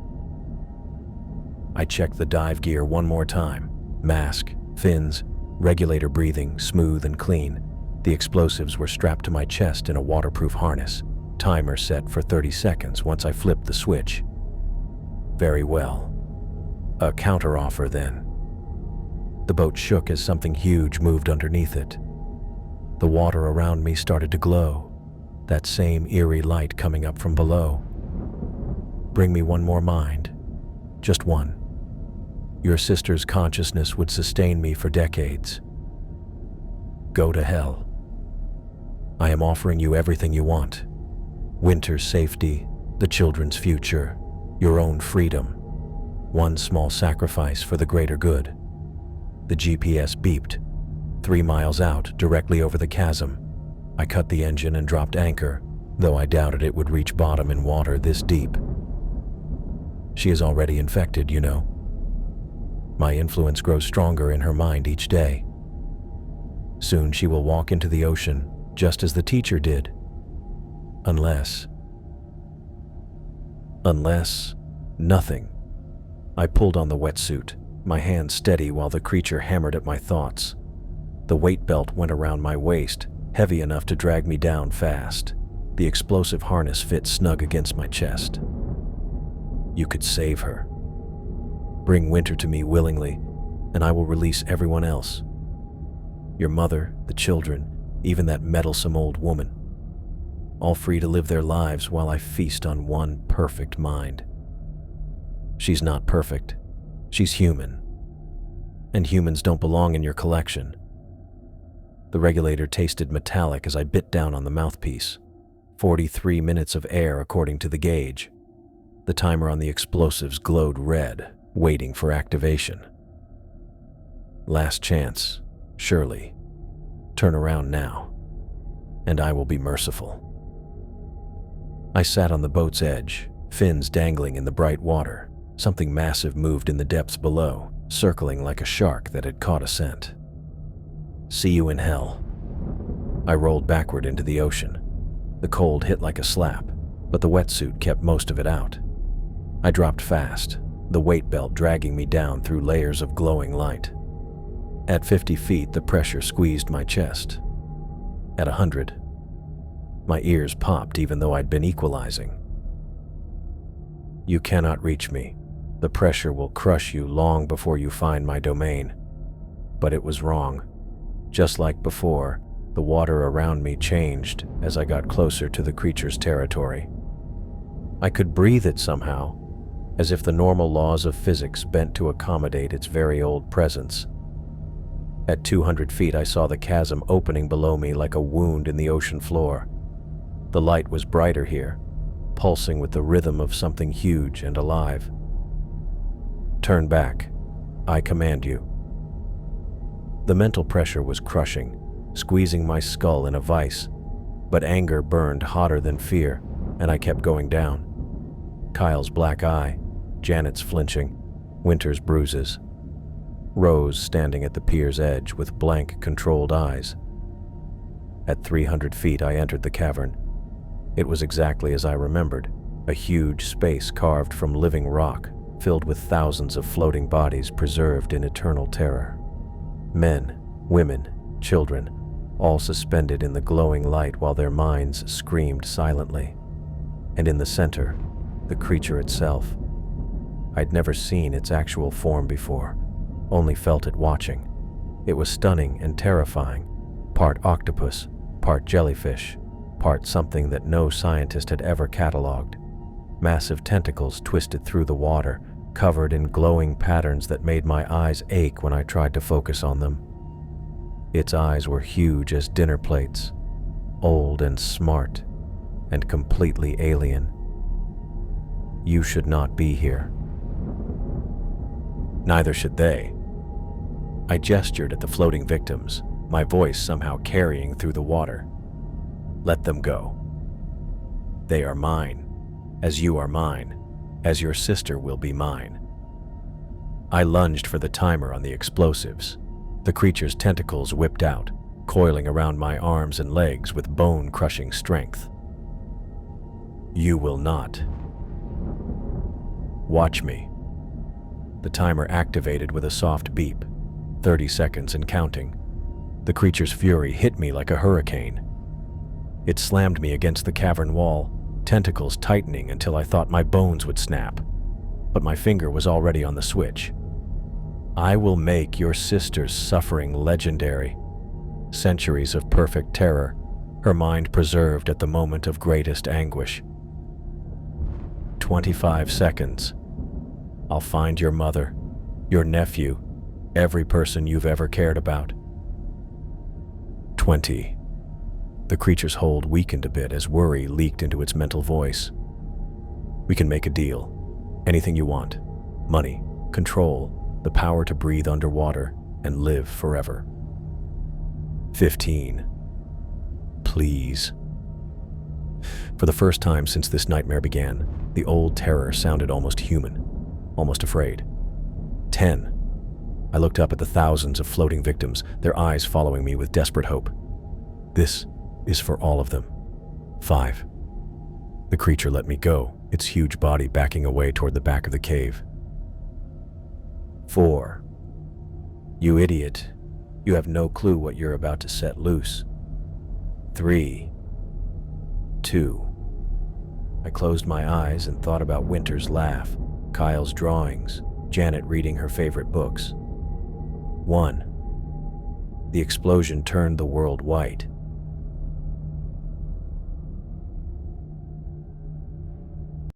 A: I checked the dive gear one more time. Mask, fins, regulator breathing, smooth and clean. The explosives were strapped to my chest in a waterproof harness. Timer set for 30 seconds once I flipped the switch. Very well. A counteroffer then. The boat shook as something huge moved underneath it. The water around me started to glow, that same eerie light coming up from below. "Bring me one more mind. Just one. Your sister's consciousness would sustain me for decades. Go to hell. I am offering you everything you want. Winter's safety, the children's future, your own freedom. One small sacrifice for the greater good." The GPS beeped. 3 miles out, directly over the chasm. I cut the engine and dropped anchor, though I doubted it would reach bottom in water this deep. She is already infected, you know. My influence grows stronger in her mind each day. Soon she will walk into the ocean, just as the teacher did. Unless nothing. I pulled on the wetsuit, my hand steady while the creature hammered at my thoughts. The weight belt went around my waist, heavy enough to drag me down fast. The explosive harness fit snug against my chest. You could save her. Bring Winter to me willingly, and I will release everyone else. Your mother, the children, even that meddlesome old woman. All free to live their lives while I feast on one perfect mind. She's not perfect. She's human. And humans don't belong in your collection. The regulator tasted metallic as I bit down on the mouthpiece. 43 minutes of air according to the gauge. The timer on the explosives glowed red, waiting for activation. Last chance, surely. Turn around now, and I will be merciful. I sat on the boat's edge, fins dangling in the bright water. Something massive moved in the depths below, circling like a shark that had caught a scent. See you in hell. I rolled backward into the ocean. The cold hit like a slap, but the wetsuit kept most of it out. I dropped fast, the weight belt dragging me down through layers of glowing light. At 50 feet, the pressure squeezed my chest. At 100, my ears popped even though I'd been equalizing. You cannot reach me. The pressure will crush you long before you find my domain. But it was wrong. Just like before, the water around me changed as I got closer to the creature's territory. I could breathe it somehow, as if the normal laws of physics bent to accommodate its very old presence. At 200 feet, I saw the chasm opening below me like a wound in the ocean floor. The light was brighter here, pulsing with the rhythm of something huge and alive. Turn back. I command you. The mental pressure was crushing, squeezing my skull in a vice, but anger burned hotter than fear, and I kept going down. Kyle's black eye, Janet's flinching, Winter's bruises. Rose standing at the pier's edge with blank, controlled eyes. At 300 feet, I entered the cavern. It was exactly as I remembered, a huge space carved from living rock, filled with thousands of floating bodies preserved in eternal terror. Men, women, children, all suspended in the glowing light while their minds screamed silently. And in the center, the creature itself. I'd never seen its actual form before, only felt it watching. It was stunning and terrifying, part octopus, part jellyfish, part something that no scientist had ever cataloged. Massive tentacles twisted through the water, covered in glowing patterns that made my eyes ache when I tried to focus on them. Its eyes were huge as dinner plates, old and smart, and completely alien. You should not be here. Neither should they. I gestured at the floating victims, my voice somehow carrying through the water. Let them go. They are mine, as you are mine, as your sister will be mine. I lunged for the timer on the explosives. The creature's tentacles whipped out, coiling around my arms and legs with bone-crushing strength. You will not. Watch me. The timer activated with a soft beep, 30 seconds and counting. The creature's fury hit me like a hurricane. It slammed me against the cavern wall, tentacles tightening until I thought my bones would snap. But my finger was already on the switch. I will make your sister's suffering legendary. Centuries of perfect terror, her mind preserved at the moment of greatest anguish. 25 seconds. I'll find your mother, your nephew, every person you've ever cared about. 20. The creature's hold weakened a bit as worry leaked into its mental voice. We can make a deal. Anything you want. Money, control, the power to breathe underwater and live forever. 15. Please. For the first time since this nightmare began, the old terror sounded almost human, almost afraid. 10. I looked up at the thousands of floating victims, their eyes following me with desperate hope. This is for all of them. 5. The creature let me go, its huge body backing away toward the back of the cave. 4. You idiot. You have no clue what you're about to set loose. 3. 2. I closed my eyes and thought about Winter's laugh, Kyle's drawings, Janet reading her favorite books. 1. The explosion turned the world white.